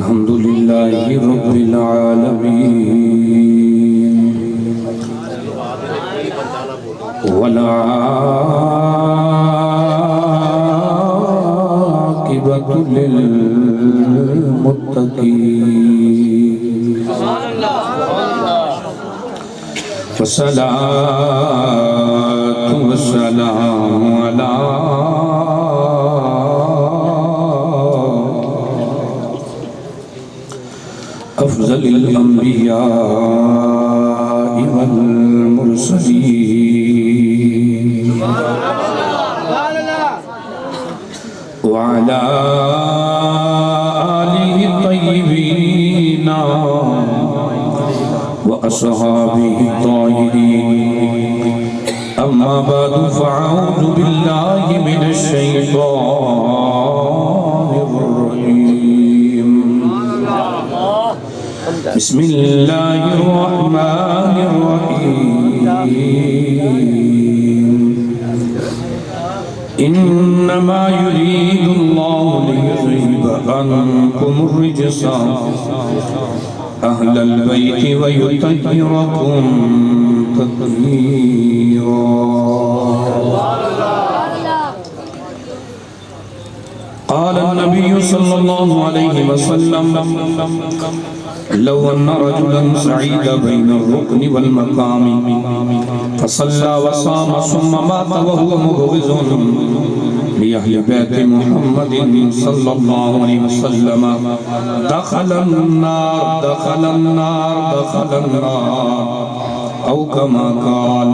الحمد لله رب العالمين والعاقبة للمتقين والصلاة والسلام على أفضل الأنبياء والمرسلين وعلى آله الطيبين وأصحابه الطاهرين أما بعد فأعوذ بالله من الشيطان الرجيم بسم الله الرحمن الرحيم إنما يريد الله ليذهب عنكم الرجس أهل البيت ويطهركم تطهيرا قال النبي صلى الله عليه وسلم لو أن رجلا سعيد بين الركن والمقام فصلى وصام ثم مات وهو مبغض لأهل بيت محمد صلى الله عليه وسلم دخل النار دخل النار دخل النار أو كما قال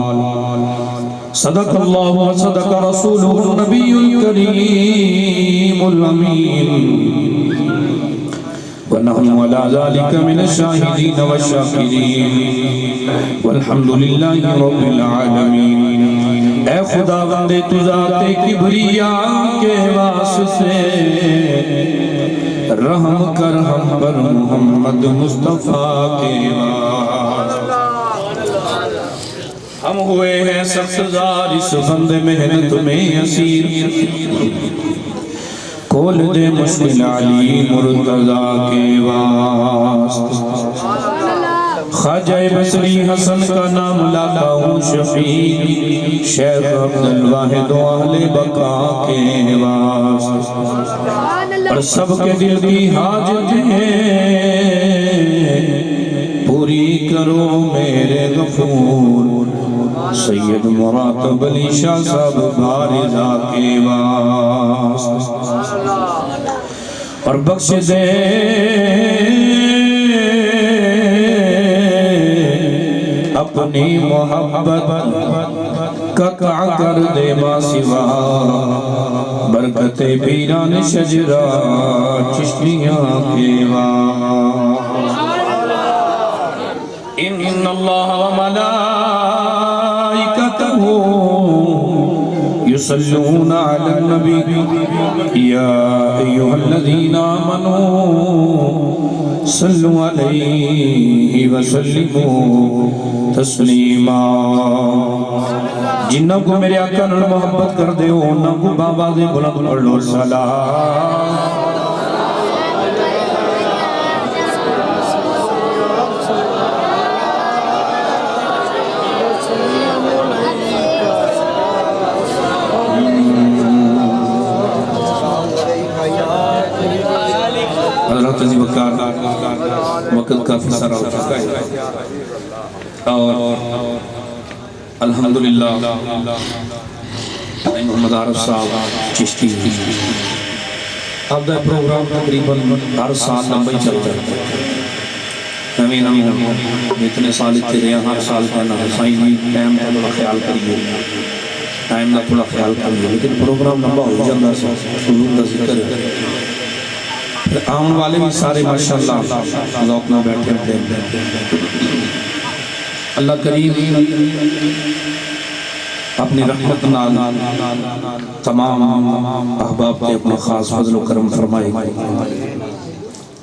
صدق الله وصدق رسوله النبي الكريم الأمين ونحن على ذلك من الشاهدين والشاكرين والحمد لله رب العالمين اے خدا بندے تو ذات کبریاء کے واسطے رحم کر ہم پر محمد مصطفیٰ کے واسطے ہم ہوئے ہیں سخت زار اس بند محنت میں اسیر کھول دے مشکل علی مرتضیٰ کے واسطے خواجہ بصری حسن کا نام لاتا ہوں شفیع شیخ عبدالواحد و اہل بقا کے واسطے اور سب کے دل کی حاجتیں پوری کرو میرے غفور سید مراتب علی شاہ صاحب بارزہ کے واسطے اور بخش دے اپنی محبت قطع کر دے ما سوا برکت پیران شجرہ چشتیاں کے واسطے ان اللہ و ملائکتہ يصلون على النبي يا أيها الذين آمنوا صلوا عليه وسلموا تسلیما جنہوں کو میرے آقا نے محبت کر دے انہوں کو بابا دے بلند پڑھ لو سلام حضرت عزیز وقار وقت کافی سارا ہو چکا ہے اور الحمدللہ محمد عارف صاحب چشتی اب دا پروگرام تقریباً ہر سال لمبا ہی چلتا ہے امین اتنے سال اتنے رہے ہر سال کہنا ہے سائیں جی ٹائم کا تھوڑا خیال کریے ٹائم کا تھوڑا خیال کریے لیکن پروگرام لمبا ہو جاندہ سے حضور کا ذکر ہے آن والے بھی سارے ماشاءاللہ ذوق نہ بیٹھے ہیں اللہ کریم اپنی رحمت نال تمام احباب کے اپنے خاص فضل و کرم فرمائے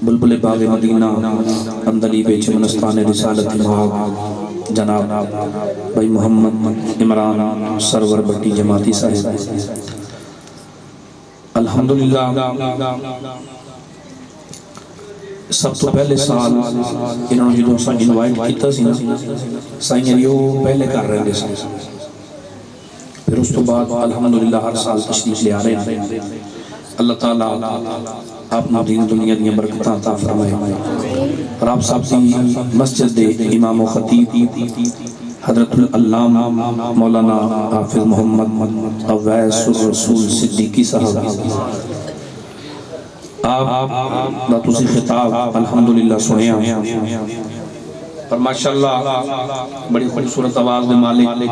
بلبل باغ مدینہ اندلی بیچ منستان رسالت محاب جناب بھائی محمد عمران سرور بٹی جماعتی صاحب الحمدللہ سب تو پہلے سال انہوں نے جو اساں انوائٹ کیتا سی نا سائیں یہ پہلے کر رہے تھے پھر اس تو بعد الحمدللہ ہر سال تشریف لے آ رہے ہیں اللہ تعالیٰ آپ نے دین دنیا دیا برکتاں عطا فرمائے اور آپ صاحب کی مسجد دے امام و خطیب حضرت العلامہ مولانا حافظ محمد اویس الرسول صدیقی صاحب آپ دا تسی خطاب الحمدللہ سنیا اور ماشاءاللہ بڑی خوبصورت آواز دے مالک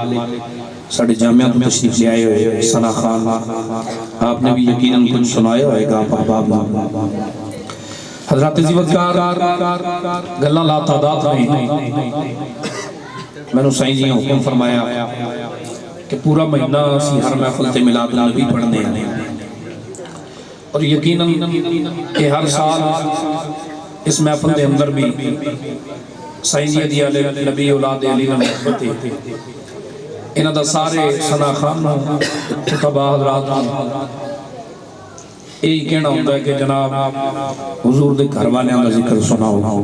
ساڑھے جامعہ تو تشریف لے آئے ہوئے ثنا خان آپ نے بھی یقیناً کچھ سنایا ہوئے گا احباب حضرات زیوتکار گلہ لا تعداد نہیں میں نے سائیں جی حکم فرمایا کہ پورا مہینہ اسی ہر محفل تے میلاد النبی پڑھنے اور یقیناً کہ ہر سال اس محفل دے اندر بھی سائیں جی دی علیہ نبی اولاد علی محبت انہاں دا سارے ثنا خان خطبہ حضرات یہی کہنا ہوتا ہے کہ جناب حضور دے گھر والے کا ذکر سناؤ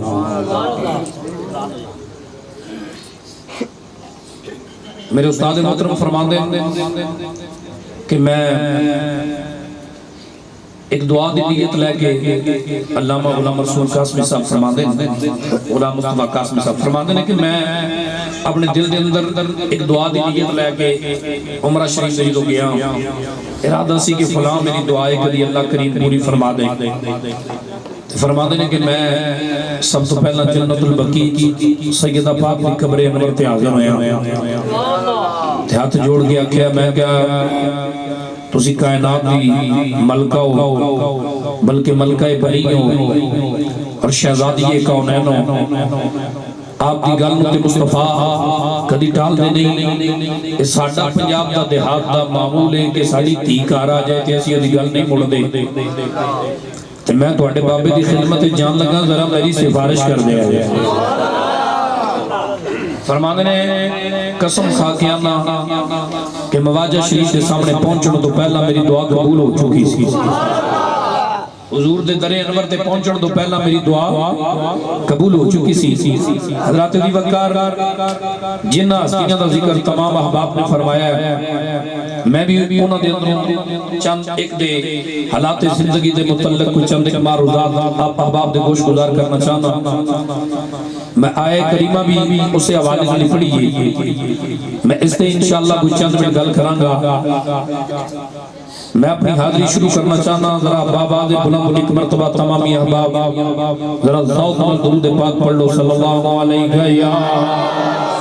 میرے استاد محترم فرماندے کہ میں ایک دعا دی نیت لے کے علامہ غلام رسول قاسمی صاحب فرماندے غلام مصطفیٰ قاسمی صاحب فرماندے کہ میں اپنے دل دے اندر ایک دعا دی نیت لے کے عمرہ شریف سے جو گیا ارادہ سی کہ فلاں میری دعائے کری اللہ کریم پوری فرما دے فرماندے نے کہ میں سب تو پہلا جنت البقیع کی سیدہ پاک کی قبر انور تے حاضر ہویا ہاتھ جوڑ گیا کیا میں کیا تسی کائنات بھی ملکہ ہو بلکہ ملکہ بنی ہو اور شہزادی کونین ہو آپ کی گل تے مصطفیٰ کدی ٹال دے نہیں اس ساڑھا پنجاب دا دیہات دا معمول ہے کہ ساڑھی تھی کارا جائے کہ ایسی ادھی گل نہیں مڑ دے تو میں تو اٹھے بابے دی خدمت جان لگا ذرا میری سفارش کر دیا ہے فرمانے نے قسم خاکیانہ کہ مواجہ شریف کے سامنے پہنچنے تو پہلا میری دعا قبول ہو چکی سی حضور دے در انور تے پہنچن تو پہلا میری دعا قبول ہو چکی سی حضرات دی وقار جنہ ہستیاں دا ذکر تمام احباب نے فرمایا ہے میں بھی انہوں دے اندروں چند ایک دے حالات زندگی دے متعلق کوئی چند ایک معروضات آپ احباب دے گوش گزار کرنا چاہنا میں آئے کریمہ بھی اسے حوالے سے پڑھی ہے میں اس نے انشاءاللہ کوئی چند منٹ گل کرانگا میں اپنی حاضری شروع کرنا چاہنا ذرا بابا دے بلند ایک مرتبہ تمامی احباب ذرا ذوق میں درود پاک پڑھ لو صلی اللہ علیہ وسلم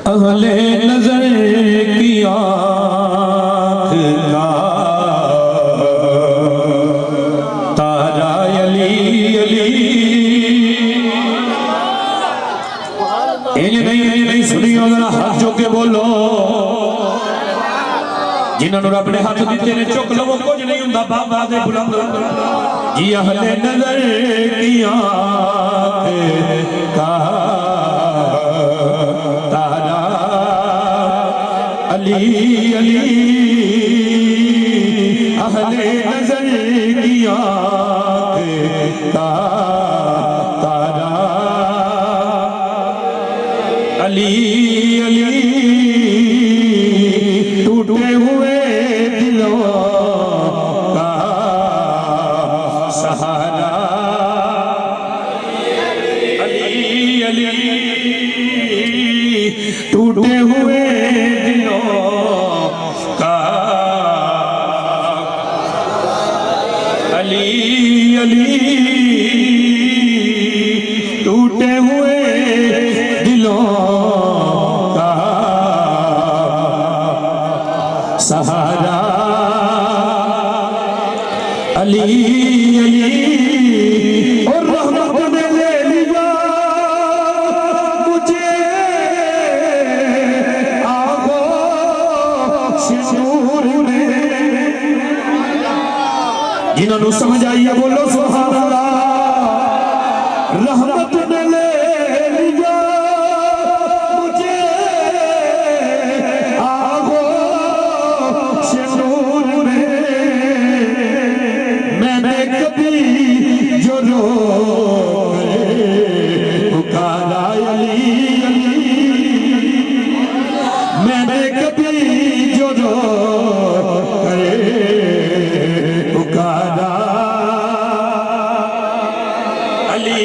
اہل نظر کی آنکھ کا تارا علی علی نہیں سنیو ذرا ہاتھ جو کے بولو جنہوں نے اپنے ہاتھ دیتے نے چک لو وہ کچھ نہیں ہوں بابا دے بلند جی اہل نظر کی آنکھ کا علی علی اہل نظر کی آنکھ کا تارا علی علی ٹوٹے ہوئے دلوں کا سہارا علی علی ٹوٹے ہوئے علی علی ٹوٹے ہوئے دلوں کا سہارا علی علی اور رحمت نے لے لیا مجھے آنکھوں سے نور نے جنہوں نے سمجھ آئیے بولو سبحان اللہ رحمت نے لے لیا مجھے آغوش نور میں میں نے کبھی جو رو پکارا علی علی میں نے کبھی جو رو پکارا علی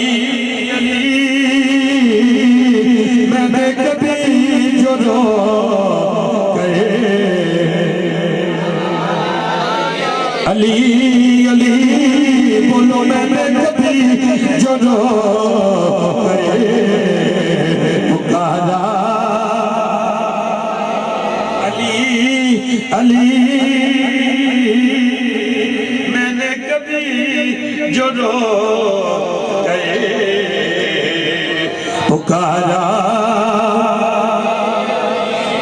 علی میں نے کبھی جو رو علی علی بولو میں نے کبھی جو رو پکارا علی علی میں نے کبھی جو رو پکارا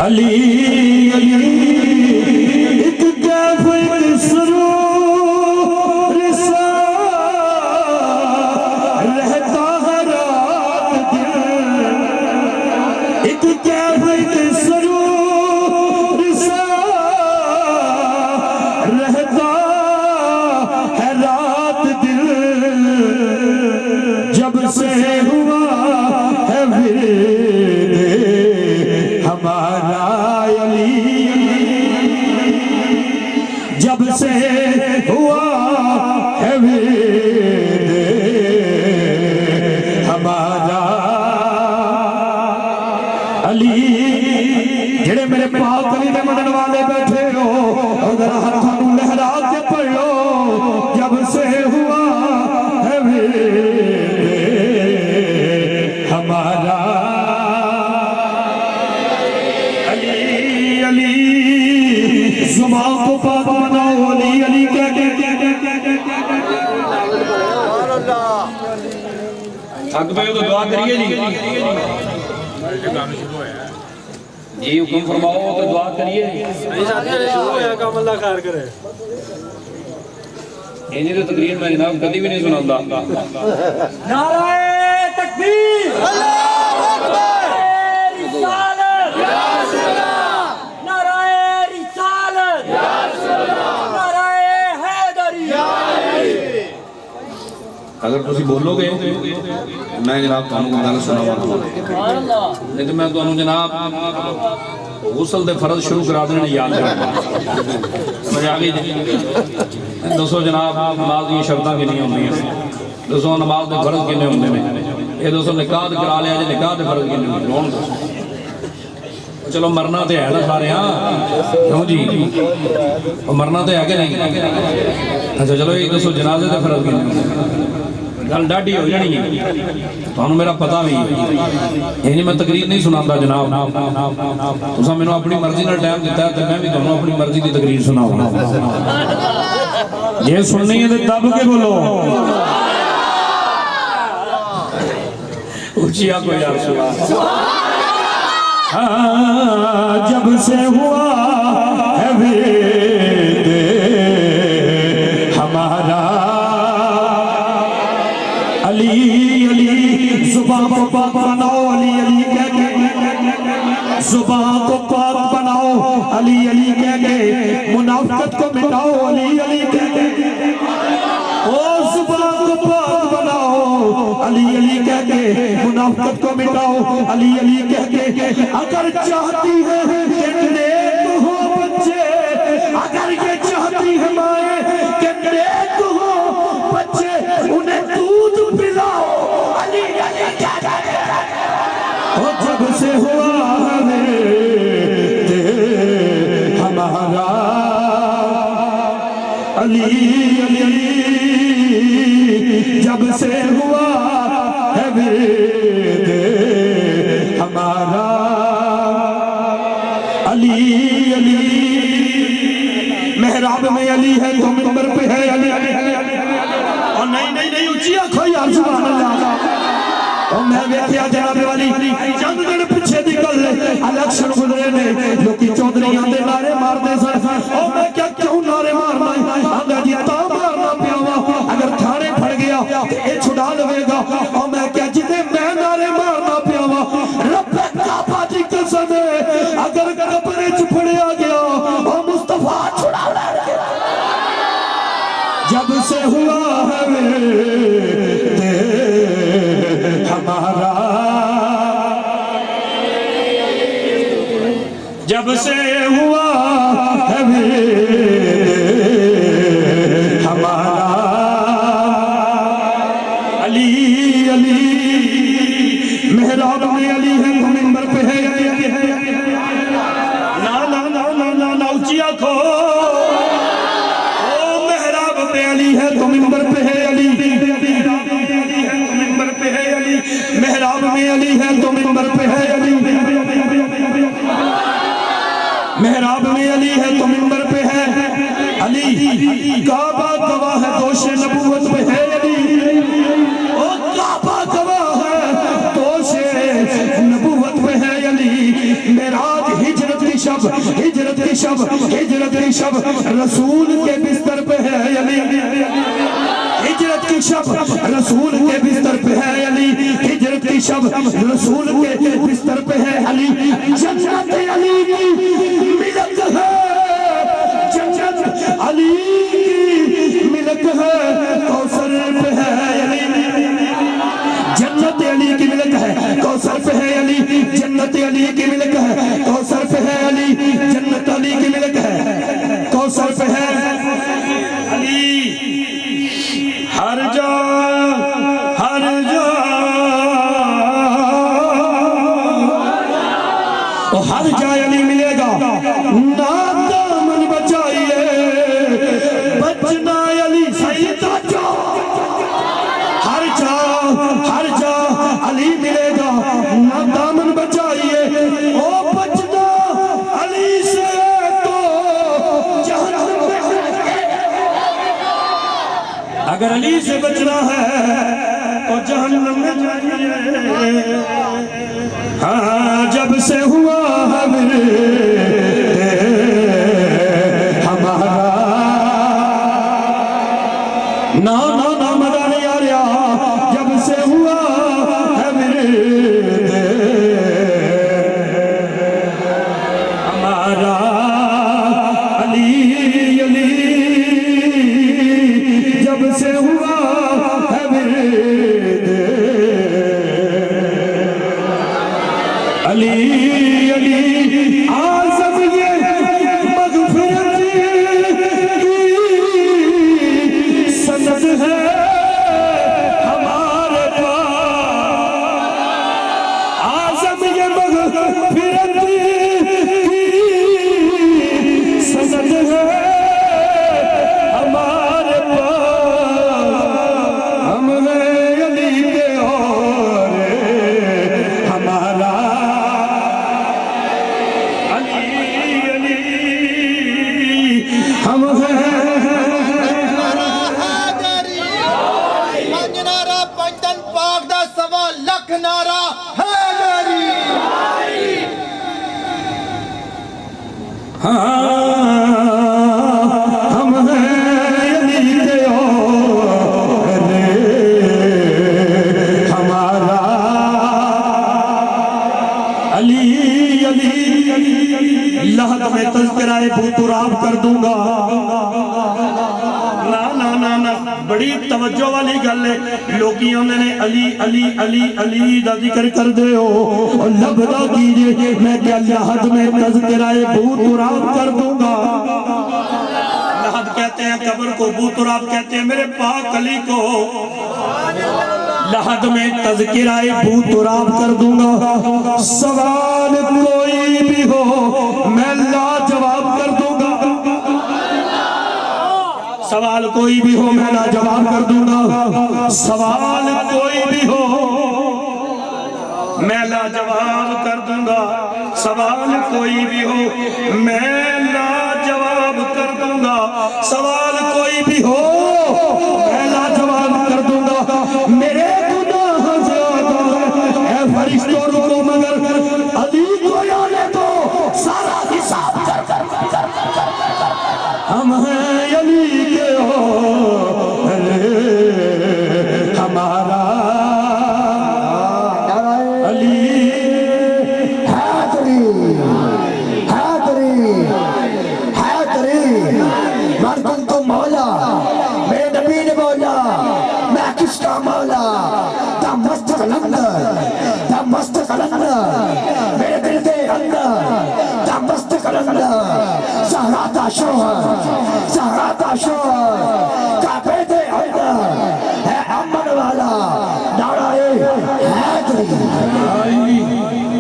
علی علی ایک کیف ایک سرور سا رہتا ہے رات دن ایک کیف ایک سرور سا رہتا ہے رات دن جب سے ہوا ہے ورد ہمارا علی جب سے ہوا ہے ورد ہمارا علی جڑے میرے پاک علی دے منن والے بیٹھے ہو اگر ہاتھوں نوں لہرا کے پڑھ لو جب سے ہوا ہے ورد ہمارا علی علی زبان کو پاک بناؤ علی علی کہہ کے تھک پہ ہو تو دعا کریے جی جی حکم فرماؤ تو دعا کریے انہی تو تقریر میں جناب کدی بھی نہیں سنا نعرہ تکبیر اللہ اکبر رسالت یا سلام نعرہ رسالت یا سلام نعرہ حیدری یا علی اگر تسی بولو گے میں جناب تانوں گل سناواں سبحان اللہ نہیں تو میں تانوں جناب غسل دے فرض شروع کرا دینے یاد کرنا سمجھ آ گئی دسو جناب نماز دی شرطاں کتنی ہوندیاں دسو نماز دے فرض کتنے ہوندے نے یہ دسو نکاح کرا لیا جی نکاح دے فرض کتنے ہوندے کون دسو چلو مرنا تے ہے نا سارے ہاں کیوں جی مرنا تے ہے کہ نہیں اچھا چلو یہ دسو جنازے دے فرض کتنے ہوندے گل ڈاڈی ہو جانی ہے تانوں میرا پتہ بھی یعنی میں تقریر نہیں سناتا جناب تساں مینوں اپنی مرضی نال ٹائم دیتا ہے تے میں بھی تانوں اپنی مرضی دی تقریر سناواں یہ سننی ہے تے دب کے بولو اونچی آ کوئی یار سبحان جب سے ہوا ہے ورد ہمارا علی علی زبان کو پاک بناؤ علی علی کہہ کے زبان کو پاک بناؤ علی علی کہہ کے منافقت کو مٹاؤ علی علی کہہ کے او زبان کو پاک بناؤ علی علی کہہ کے منافقت کو مٹاؤ علی علی کہہ کے اگر چاہتی ہے کہ نیک ہو بچے اگر یہ چاہتی ہے مائیں کہ نیک ہو بچے انہیں دودھ پلاؤ علی علی کہہ کے اور جب سے ہوا ورد ہمارا علی علی جب سے ہوا ہے ورد ہمارا علی علی محراب میں علی ہے تو منبر پہ ہے علی اور نہیں اونچی آنکھو یار سبحان اللہ اور میں ویکھیا جناب والی چند دن پیچھے دی گل الیکشن گزرے نے لوکی چودھریاں دے نعرے مارتے سن اور میں کیوں نعرے مارنا آندا جی تا مارنا پیا وا اگر تھانے پھڑ گیا تے اے چھڑا لوے گا اور میں پھڑیا گیا اور مصطفیٰ چھڑا گیا جب سے ہوا ہے ہمارا جب سے ہوا ہے ہمارا علی علی محراب میں علی ہے منبر پہ ہے نا نا نا نا نا نا اونچی آنکھو او محراب پہ علی ہے تو منبر پہ ہے علی منبر پہ ہے علی محراب میں علی ہے تو منبر پہ ہے علی محراب میں علی ہے تو منبر پہ ہے علی کعبہ گواہ ہے دوش نبوت پہ ہے علی او کعبہ گواہ ہے دوش نبوت پہ ہے علی معراج ہجرت کی شب ہجرت کی شب ہجرت کی شب رسول کے بستر پہ ہے علی ہجرت کی شب رسول کے بستر پہ ہے علی ہجرت کی شب رسول کے بستر پہ ہے علی جنت علی کی ملک ہے جنت علی کی ملک ہے کوثر پہ ہے علی جنت علی کی ملک ہے کوثر پہ ہے علی جنت علی کی ملک ہے کوثر پہ ہے علی جنت علی کی ملک ہے کوثر پہ ہے علی ہر جا ہر جائے علی ملے گا نادامن بچائیے بچنا علی سیدہ جو ہر جا علی ملے گا نادامن بچائیے او بچنا علی سے تو جہنم میں اگر علی سے بچنا ہے تو جہنم میں جائیے ہاں جب سے ہوا ہمارا نا نا نا مزہ نہیں آ رہا جب سے ہوا ہمارا علی علی جب سے ہوا علی علی آزم یہ مغفرت کی سند ہے ہمارے پاس آزم یہ مغفرت کی سند ہے ہمارے پاس ہم ہیں علی کے اور ہمارا ہم ہیں پنج نعرہ پنجتن پاک دا سوا لکھ نعرہ حیدری ہم ہیں علی کے اور ہمارا علی علی لحد میں تذکرہ بوتراب کر دوں گا نا نا نا نا بڑی توجہ والی گل ہے لوگیوں نے علی علی علی علی دا ذکر کر دے ہو اور لبدا کیجئے میں کیا لحد میں تذکرہ بوتراب کر دوں گا لحد کہتے ہیں قبر کو بوتراب کہتے ہیں میرے پاک علی کو لحد میں تذکرہ بوتراب کر دوں گا سوال کوئی بھی ہو میں لا جواب کر دوں گا سوال کوئی بھی ہو میں لا جواب کر دوں گا سوال کوئی بھی ہو میں لا جواب کر دوں گا سوال کوئی بھی ہو میں لا جواب کر دوں گا سوال کوئی بھی ہو میں لا جواب کر دوں گا میرے گناہ زیادہ ہے اے فرشتوں رکو مگر علی کو آنے دو سارا حساب کر ہم ہیں علی کے ہو ہمارا علی حیدری حیدری نے بولا میں کس کا مولا دا مست قلندر دا مست قلندر میرے دل دے اندر دا مست قلندر زہرا دا شوہر زہرا دا شوہر کعبے دے اندر ہے امن والا نعرہ حیدری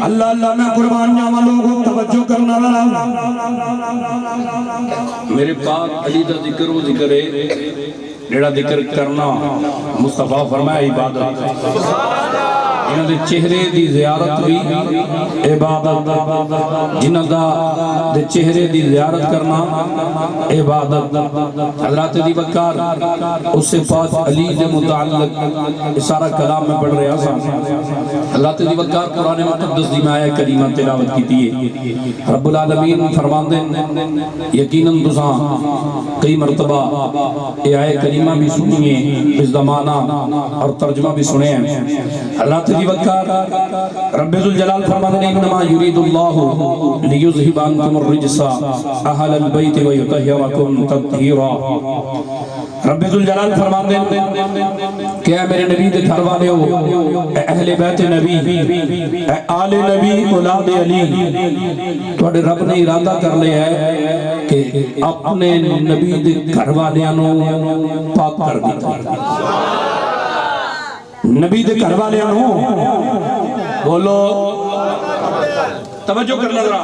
اللہ اللہ میں قربان جاواں لوگوں توجہ کرنا والا میرے پاک علی دا ذکر و ذکر ہے جڑا ذکر کرنا مصطفیٰ فرمایا عبادت جنہاں دے چہرے دی زیارت بھی عبادت جنہاں دے چہرے دی زیارت کرنا عبادت حضرات دی بکار اس سے پاس علی دے متعلق سارا کلام میں پڑھ رہا سا حضرات دی بکار قرآن مقدس دی میں آیہ کریمہ تلاوت کی تھی رب العالمین فرمان دیں یقیناً تساں کئی مرتبہ یہ آیہ کریمہ بھی سنیے اس زمانہ اور ترجمہ بھی سنے ہیں حضرات دی وقار رب ذوالجلال فرماتے ہیں انما یرید اللہ لیذہب عنکم الرجس اہل البیت ویطہرکم تطہیرا رب ذوالجلال فرماتے ہیں کہ اے میرے نبی دے گھر والے ہو اے اہل بیت نبی اے آل نبی اولاد علی تواڈے رب نے ارادہ کر لیا ہے کہ اپنے نبی دے گھر والیاں نو پاک کر دیتا نبی دے گھر والے بولو توجہ کرنا ذرا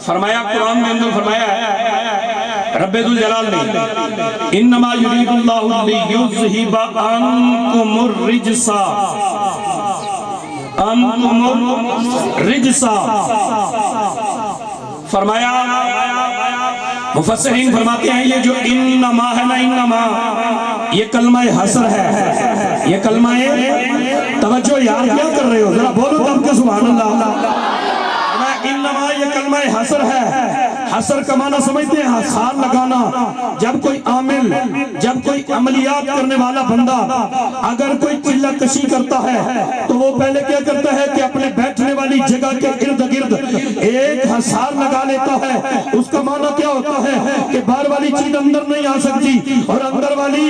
فرمایا قرآن میں اندر فرمایا ہے رب ذوالجلال نے انما یرید اللہ لیذہب عنکم الرجس فرمایا مفسرین فرماتے ہیں یہ جو انما ہے نا انما یہ کلمہ حصر ہے یہ کلمہ توجہ یار کیا کر رہے ہو ذرا بولو تم کے سبحان اللہ انما یہ کلمہ حصر ہے حصر کا معنی سمجھتے ہیں حصار لگانا جب کوئی عامل جب کوئی عملیات کرنے والا بندہ اگر کوئی چلہ کشی کرتا ہے تو وہ پہلے کیا کرتا ہے کہ اپنے بیٹھنے والی جگہ کے ارد گرد ایک حصار لگا لیتا ہے اس کا معنی کیا ہوتا ہے کہ باہر والی چیز اندر نہیں آ سکتی اور اندر والی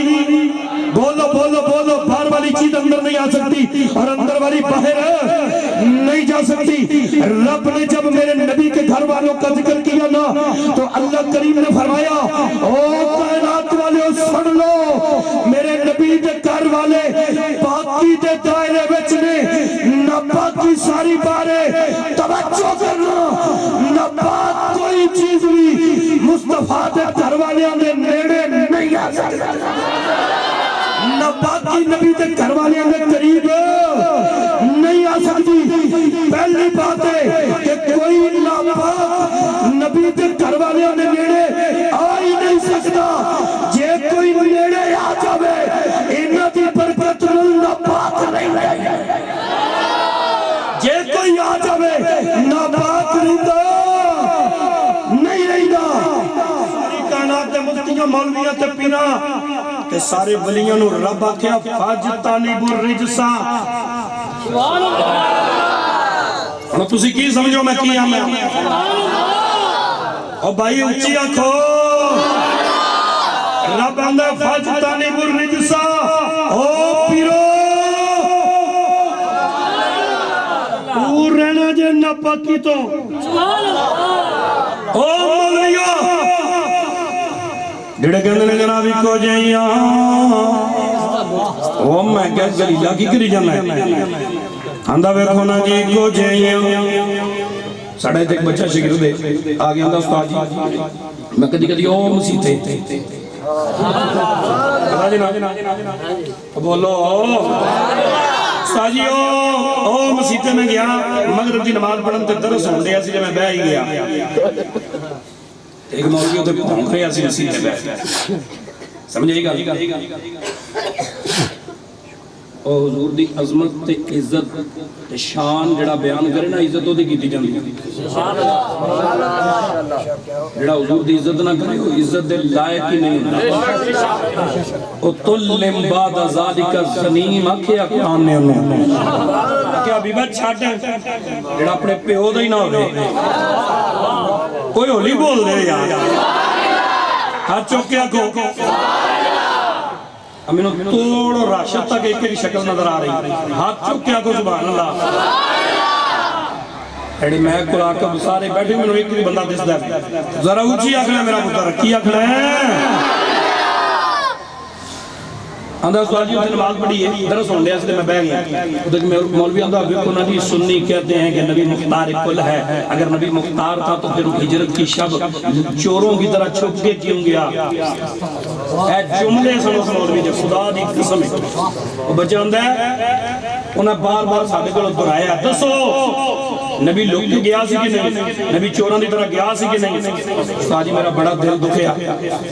بولو بولو بولو باہر والی چیز اندر نہیں آ سکتی اور اندر والی باہر نہیں جا سکتی رب نے جب میرے نبی کے گھر والوں کا ذکر کیا نا تو اللہ کریم نے فرمایا او کائنات والے سن لو میرے نبی کے گھر والے پاکی دے دائرے وچنے نہ پاکی ساری بارے توجہ کرنا نہ پاک کوئی چیز بھی مصطفیٰ دے گھر والے نے نیڑے نہیں آ سکتا نہ باقی نبی دے گھر والے ہمیں قریب نہیں آ سکتی پہلی بات ہے کہ کوئی ناپاک نبی دے گھر والے ہمیں نیڑے آ ہی نہیں سکتا جے کوئی نیڑے آ جاوے انہاں دی برکت ناپاک نہیں رہے جے کوئی آ جاوے ناپاک نہیں رہیدا ساری کائنات دے مفتیاں مولویاں تے پیراں کہ سارے ولیاں نو رب آکھیا فاجتانب الرجسا سبحان اللہ اور تسی کی سمجھو میں کیا میں اور بھائی اونچی آنکھو رب آندا فاجتانب الرجسا او پیرو دور رہنا جے ناپاکی تو سبحان اللہ او مولیو جڑے کہندے نے جناب کو جائیاں او میں کیا گلیلا کی کری جانا ہے آندہ ویکھو نا جی کو جائیاں ساڑھے ایک بچہ شگردے آگے آندہ استاد جی میں کدی کدی او مسیح تھے بولو استاد جی او مسیح تے میں گیا مغرب دی نماز پڑھن تے درس ہون دیا سی جے میں بہ ہی گیا ایک موقع ہوتے پہنک رہے ہیں مسیح تے بیٹھ سمجھے گا او حضور دی عظمت تے عزت تے شان جڑا بیان کرے نا عزت ہو دی کیتی جاندی جڑا حضور دی عزت نہ کرے وہ عزت دے لائق ہی نہیں ہوتا او تلم بعد ذالک الزنیم آکھیا قرآن نے انہوں کیا بھی بات چھاٹے جڑا اپنے پیو دا ہی نہ ہوئے کوئی ہولی بول دے یار ہاتھ چوکیا کو امینو توڑ اور راشد تک ایک ایک شکل نظر آ رہی ہاتھ چک کیا کو سبحان اللہ ایڈی میں کلا کب سارے بیٹھے میں ایک بھی بندہ دس دے ذرا اونچی آکھنا میرا پتر کی آکھنا ہے اندر سوال جی نماز پڑھی ہے درس ہونے اس لیے میں بیٹھ گیا دیکھ میں مولوی اندر ابھی نبی سنی کہتے ہیں کہ نبی مختار کل ہے اگر نبی مختار تھا تو پھر ہجرت کی شب چوروں کی طرح چھپ کے کیوں گیا اے جملے سنو مولوی جو خدا دی قسم ہے وہ بچے اندر انہیں بار بار ساتھے کو دہرایا دسو نبی لوگ کے گیا سی کہ نہیں نبی چوروں دی طرح گیا سی کہ نہیں استاد جی میرا بڑا دل دکھیا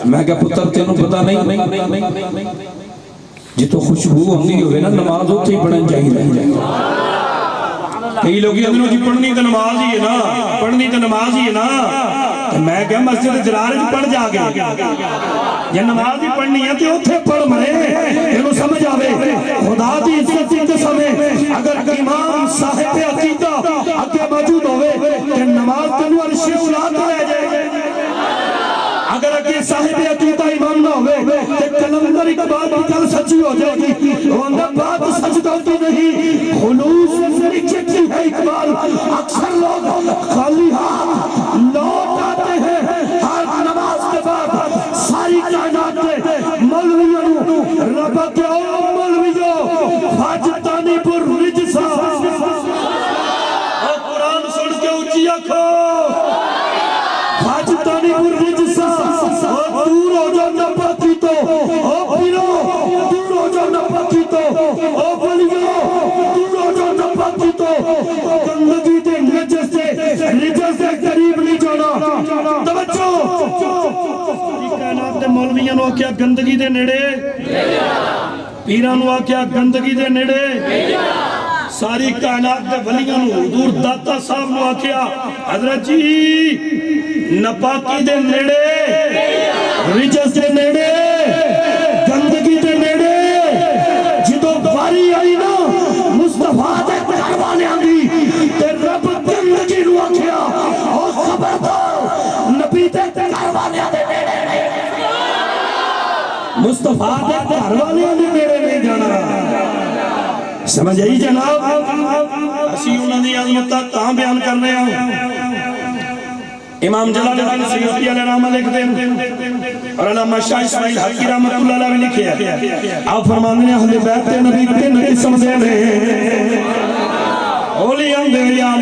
میں کہا پتر تینوں پتہ نہیں جی تو خوشبو ہوندی ہوئے نا نماز ہوتے ہی پڑھن چاہیے کئی لوگی اندروں جی پڑھنی تو نماز ہی ہے نا پڑھنی تو نماز ہی ہے نا میں کہا مسجد جلال جو پڑھ جا گیا یہ نماز ہی پڑھنی ہے تو اتھے پڑھ مرے انہوں سمجھ آوے خدا دی عزت کی قسم ہے اگر امام صاحب عقیدہ اگے موجود ہوئے کہ نماز تنو عرش اولاد رہ جائے اگر اگے صاحب عقیدہ امام نہ ہوئے کہ کلندر اقبال کی کل سچی ہو جائے گی وہ اندر بات سجدہ ہوتی نہیں خلوص سے چکی ہے اقبال اکثر لوگ خالی ہاتھ لوٹ آتے ہیں ہر نماز کے بعد ساری کائنات میں مولویوں رب کے مولویوں حاجتانی پر رجسا اور قرآن سن کے اونچی آنکھو حاجتانی پر رجسا اور دور ہو جو نبا کی تو او پیرو دور ہو جو نبا کی تو او بلیو دور ہو جو نبا کی تو گندگی دے نجس سے قریب نہیں جانا توجہ کائنات دے مولویاں نو کیا گندگی دے نیڑے پیراں نو کیا گندگی دے نیڑے ساری کائنات دے ولیاں نو حضور داتا صاحب نو کیا حضرت جی نپاکی دے نیڑے رجس دے نیڑے گندگی دے نیڑے جدو باری آئی نا مصطفیٰ دے پہروانے آنگی تے رب گندگی نو کیا اور خبردار نبی دے پہروانے دے نیڑے مصطفیٰ دے پہروانے دے نیڑے نہیں جانا سمجھ آئی جناب اسی انہوں نے عظمتہ کہاں بیان کر رہے ہیں امام جلال الدین سیوطی علیہ رحمہ لکھتے ہیں اور علامہ شاہ اسماعیل حقی رحمت اللہ علیہ بھی لکھے ہیں آپ فرمانے ہیں اہل بیت نبی کے نبی سمجھے رہے اولیاء دیویان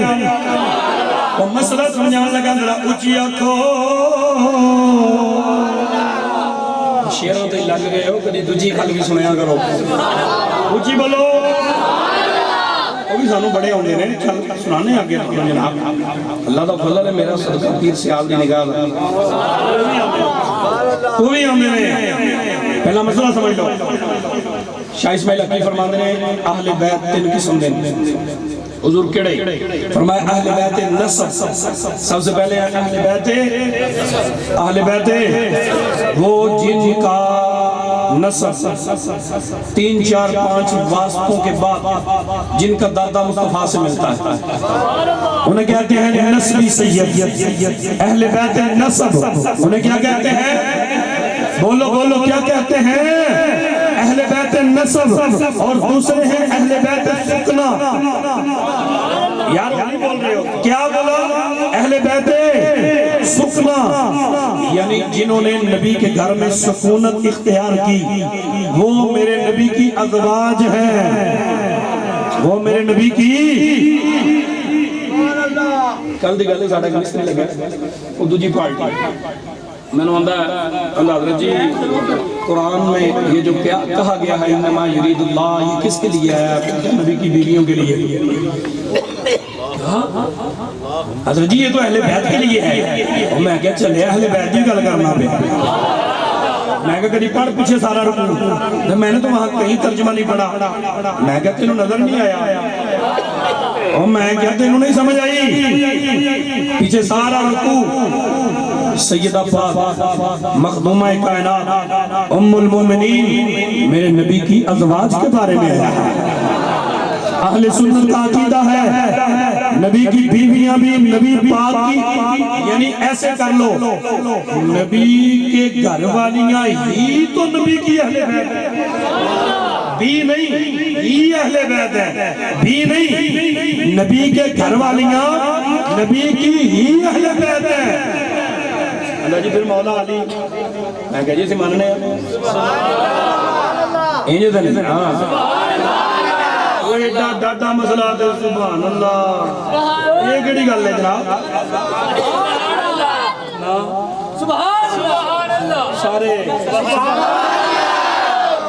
وہ مسئلہ سمجھان لگا ذرا اچھی آنکھو شیروں تے لگ گئے ہو کدی دوجی کھل کی سنیا کرو اچھی بولو وہ بھی سانو بڑے ہونے نے سنانے آگے جناب اللہ دا فضل ہے میرا صدقہ پیر سیال دی نگاہ وہ بھی ہونے نے پہلا مسئلہ سمجھ لو شاہ اسماعیل حقی فرماتے ہیں اہل بیت تین قسم دیں حضور کیڑے فرمائے اہل بیت نصب سب سے پہلے اہل بیت وہ جن کا نصب 3 4 5 واسطوں کے بعد جن کا دادا مصطفیٰ سے ملتا ہے انہیں کہتے ہیں نسبی سید اہل بیت نصب انہیں کیا کہتے ہیں بولو بولو کیا کہتے ہیں اہل بیت نصب اور دوسرے ہیں اہل بیت سکنا یار نہیں بول رہے ہو کیا بولا اہل بیت سکنا یعنی جنہوں نے نبی کے گھر میں سکونت اختیار کی وہ میرے نبی کی ازواج ہیں وہ میرے نبی کی کل دی گل ساڈا مستری لگا وہ دوجی پارٹی میں نے آندہ اللہ حضرت جی قرآن میں یہ جو کہا گیا ہے انما یرید اللہ یہ کس کے لیے ہے نبی کی بیویوں کے لیے حضرت جی یہ تو اہل بیت کے لیے ہے اور میں کہا چلے اہل بیت کی گل کرنا پہ میں کہا کدی پڑھ پیچھے سارا رکو میں نے تو وہاں کہیں ترجمہ نہیں پڑھا میں کہا تینوں نظر نہیں آیا اور میں کہا تینوں نہیں سمجھ آئی پیچھے سارا رکو سیدہ پاک مخدومہ کائنات ام المومنین میرے نبی کی ازواج کے بارے میں ہے اہل سنت کا عقیدہ ہے نبی کی بیویاں بھی نبی پاک کی، یعنی ایسے کر لو نبی کے گھر والیاں ہی تو نبی کی اہل بیت ہے، بھی نہیں ہی اہل بیت ہے، بھی نہیں نبی کے گھر والیاں نبی کی ہی اہل بیت ہے۔ اللہ جی پھر مولا علی میں کہہ جی سے ماننے ہیں انجھے دن ہاں وہ ایڈا ڈاڈا مسئلہ دے سبحان اللہ، یہ کیڑی گل ہے جناب؟ سبحان اللہ سارے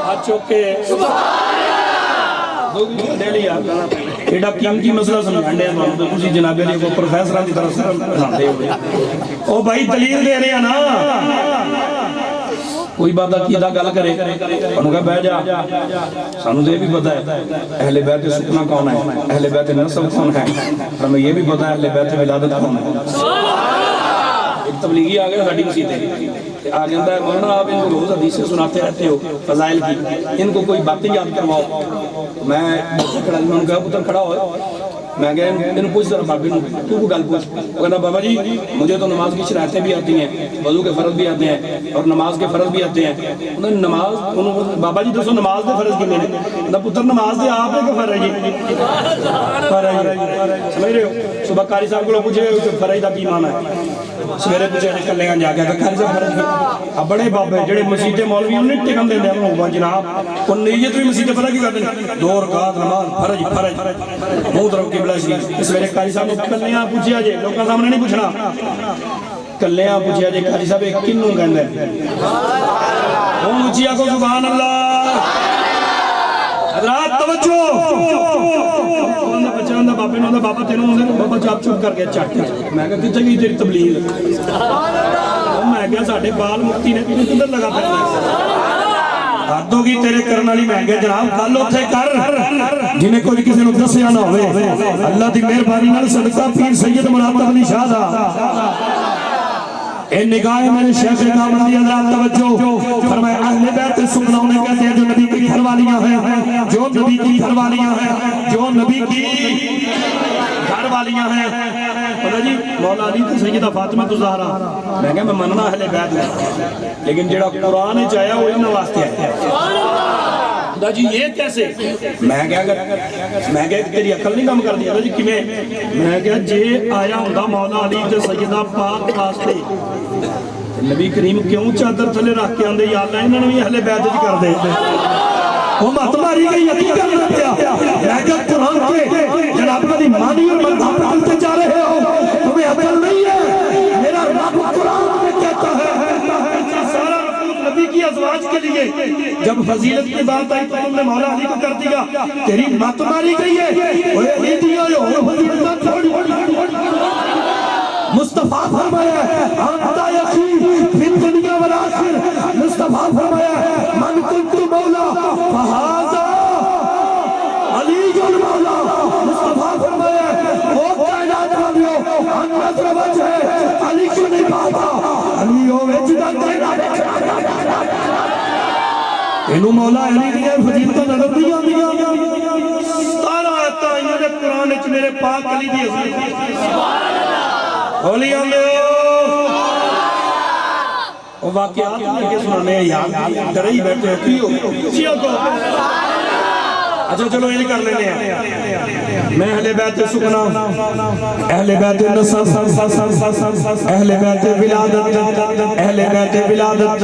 ہاتھ چوکے ایڈا قیمتی مسئلہ سمجھانے ہیں تو تسی جناب علی کو پروفیسران کی طرف سے سمجھاتے ہوئے او بھائی دلیل دے رہے ہیں نا، کوئی بات عقیدہ گل کرے انہوں کہا بہ جا سانو یہ بھی پتا ہے اہل بیت سکنا کون ہے، اہل بیت نسب کون ہے، ہمیں یہ بھی پتا ہے اہل بیت ولادت کون ہے۔ ایک تبلیغی آگئے ساڑھی مسیطے آ جاتا ہے مولانا آپ ان کو روز حدیثیں سناتے رہتے ہو فضائل کی، ان کو کوئی باتیں یاد کرواؤ۔ میں کھڑا میں ان کا پتر کھڑا ہوئے میں کہا ان پوچھ ذرا بابی تو کو گل پوچھ، وہ کہنا بابا جی مجھے تو نماز کی شرائطیں بھی آتی ہیں، وضو کے فرض بھی آتے ہیں اور نماز کے فرض بھی آتے ہیں۔ نماز بابا جی دسو نماز دے فرض کنے نے؟ پتر نماز دے آپ ہے کہ فرض جی؟ سمجھ رہے ہو؟ صبح قاری صاحب کو پوچھے فرض دا کی معنی ہے، سویرے پوچھے نکلنے گا جا کے قاری صاحب فرض کی اب بڑے بابے جڑے مسیطے مولوی انہیں ٹکم دے دیں ہوا جناب ان نیت بھی مسیطے پتہ کی کرتے ہیں 2 رکعت نماز فرض منہ طرف قبلہ شریف۔ اس ویلے قاری صاحب کو کلیاں پوچھیا جے لوگوں سامنے نہیں پوچھنا، کلیاں پوچھیا جے قاری صاحب ایک کنوں کہندے ہوں اچھیا کو سبحان اللہ حضرات توجہ بچہ ہوندہ بابے نے ہوندہ بابا تینوں ہوندے بابا چاپ چوپ کر کے چاٹتے میں کہا کتے گئی تیری تبلیغ، میں کہا ساڑھے بال مفتی نے تیرے کدھر لگا پہنے حدوں کی تیرے کرنا لی میں کہا جناب کل ہوتے کر جنہیں کوئی کسی نے دسیا نہ ہوئے اللہ دی مہربانی نال صدقہ پیر سید مراتب علی شاہ دا اے نگاہ میرے شیخ کاملی حضرات توجہ فرمائے اہل بیت سکنا انہیں کہتے ہیں جو نبی کی گھر والیاں ہیں، جو نبی کی گھر والیاں ہیں، جو نبی کی گھر والیاں ہیں۔ پتہ جی مولا علی تو سیدہ فاطمہ تو زہرا میں کہا میں مننا اہل بیت ہے لیکن جڑا قرآن چاہیا وہ انہوں واسطے ہے خدا جی یہ کیسے؟ میں کہا تیری عقل نہیں کام کر دیا جی کمیں؟ میں کہا جے آیا ہوندہ مولا علی تے سیدہ پاک واسطے نبی کریم کیوں چادر تھلے رکھ کے آندے یا اللہ انہوں نے بھی اہل بیت کر دے وہ مت ماری گئی یقین کرنا پیا میں کہا قرآن کے جناب علی مانی اور مذہب پکلتے جا رہے ہو تمہیں عقل نہیں ہے میرا رب قرآن میں کہتا ہے سارا رسول نبی کی ازواج کے لیے جب فضیلت کی بات آئی تو تم نے مولا علی کو کر دیا تیری مت ماری گئی ہے وہ علی دیا جو فضیلت مصطفیٰ فرمایا ہے آنتا یقین فی الدنیا والآخر مصطفیٰ فرمایا ہے من کنت مولا فہذا علی المولا مصطفیٰ فرمایا ہے وہ کائنات والیوں ان نظر وجہ ہے علی کو نہیں پاتا علی ہوئے جدا کائنات انہوں مولا علی دیا فضیلتہ نظر دیا سارا آتا ہے قرآن اچھ میرے پاک علی دی عزیز اولیاء میں وہ واقعات لگے سنانے یاد ڈرہی بیٹھے ہیں کیوں کیوں کو اچھا چلو یہ کر لینے ہیں میں اہل بیت سکنا اہل بیت نصب اہل بیت ولادت اہل بیت ولادت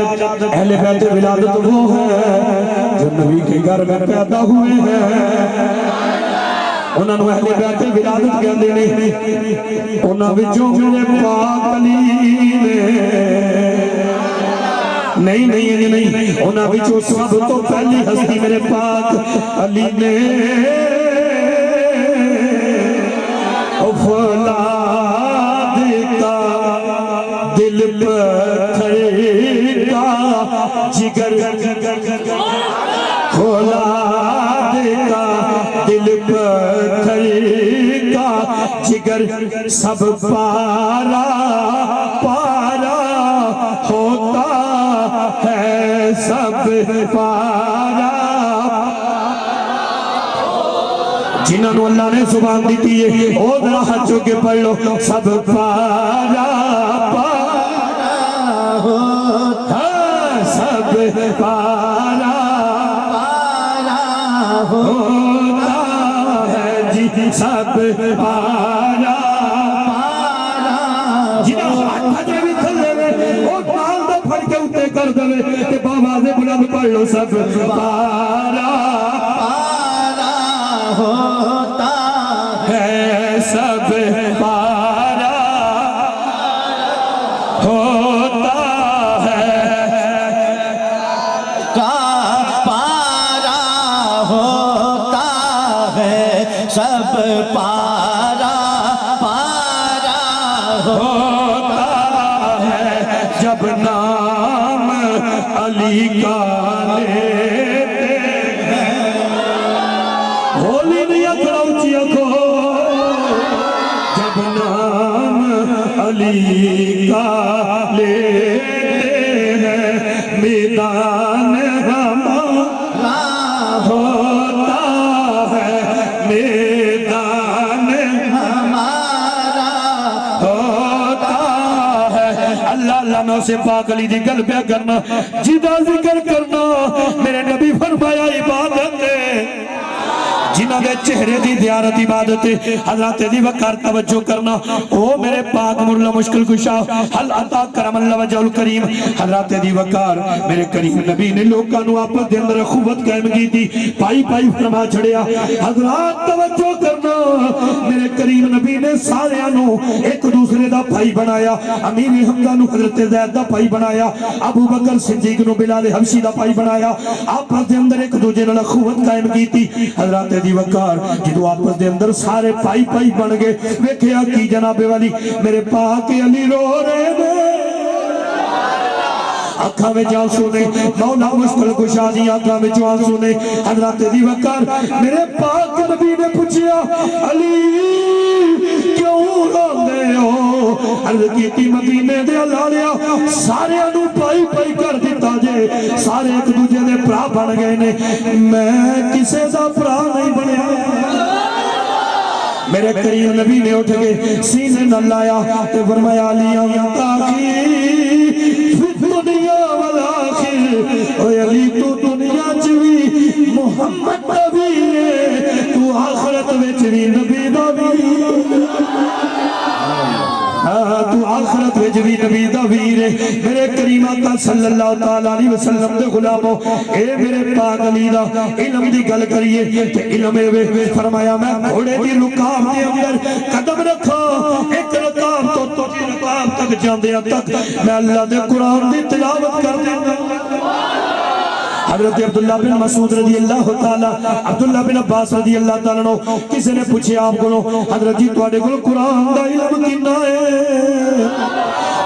اہل بیت ولادت وہ ہے جو نبی کے گھر میں پیدا ہوئے ہیں انہوں نے اہل بیت ولادت کہہ دینے انہوں وچوں میرے پاک علی نے نہیں انہوں وچوں سب تو پہلی ہستی میرے پاک علی نے فولاد کا دل پتھر کا جگر فولاد کا دل پتھر کا جگر سب پارا پارا ہوتا ہے سب پارا جنہوں اللہ نے زبان دیتی ہے او ذرا ہاتھ جو کے پڑھ لو سب پارا پارا ہوتا سب پارا پارا ہوتا ہے جی سب پارا پارا جنہوں ہاتھ بھی تھلے میں او نال دا پھڑ کے اٹھے کر دے تے بابا سے بلند پڑھ لو سب پارا ہوتا ہے سب پارا ہوتا ہے کا پارا ہوتا ہے سب پارا پارا ہوتا ہے جب نام علی کا لیتے ہولی نہیں اکھڑاؤچی اکھو جب نام علی کا لیتے ہیں میدان ہمارا ہوتا ہے میدان ہمارا ہوتا ہے اللہ اللہ سے پاک علی دی گل پہ کرنا جدا ذکر کرنا میرے نبی فرمایا عبادت ہے جنہ دے چہرے دی زیارت عبادت حضرات دی وقار توجہ کرنا او میرے پاک مرلہ مشکل کشا حل عطا کرم اللہ وجہ الکریم حضرات دی وقار میرے کریم نبی نے لوگانو آپس دے اندر خوبت قائم کی تھی پائی پائی فرما چھڑیا حضرات توجہ کرنا میرے کریم نبی نے ساریانو ایک دوسرے دا پائی بنایا امیر حمدہ نو حضرت زید دا پائی بنایا ابو بکر صدیق نو بلال حبشی دا پائی بنایا آپس دے اندر ایک دوسرے نے خوبت قائم کی تھی حضرات دی وقار جدو آپس دے اندر سارے پائی پائی بن گئے ویکھیا کی جناب والی میرے پاک علی رو رہے نے آنکھاں میں جان سنے مولا مشکل کشا دی آنکھاں میں جان سنے حضرات دی وقار میرے پاک نبی نے پوچھیا علی کیوں روندے ہو عرض کیتی مدینے دے لالیا سارے انو پائی پائی کر دیتا جے سارے ایک دوجہ دے پرا بن گئے نے میں کسے دا پرا نہیں بنیا میرے کریم نبی نے اٹھ کے سینے نہ لایا تے فرمایا علی تاخی فی دنیا والآخر اے علی تو دنیا چوی محمد نبی تو آخرت میں چوی نبی نبی تو آخرت میں جوی نبی دا ویر میرے کریم آقا صلی اللہ تعالیٰ علیہ وسلم دے غلاموں اے میرے پاک علی دا علم دی گل کریے کہ علم اے فرمایا میں گھوڑے دی رکاب دے اندر قدم رکھا ایک رکاب تو تجھے رکاب تک جاندے تک میں اللہ دے قرآن دی تلاوت کر دیں حضرت عبداللہ بن مسعود رضی اللہ تعالیٰ عبداللہ بن عباس رضی اللہ تعالیٰ نو کسی نے پوچھے آپ کو حضرت جی توڑے کو قرآن دا علم کنا ہے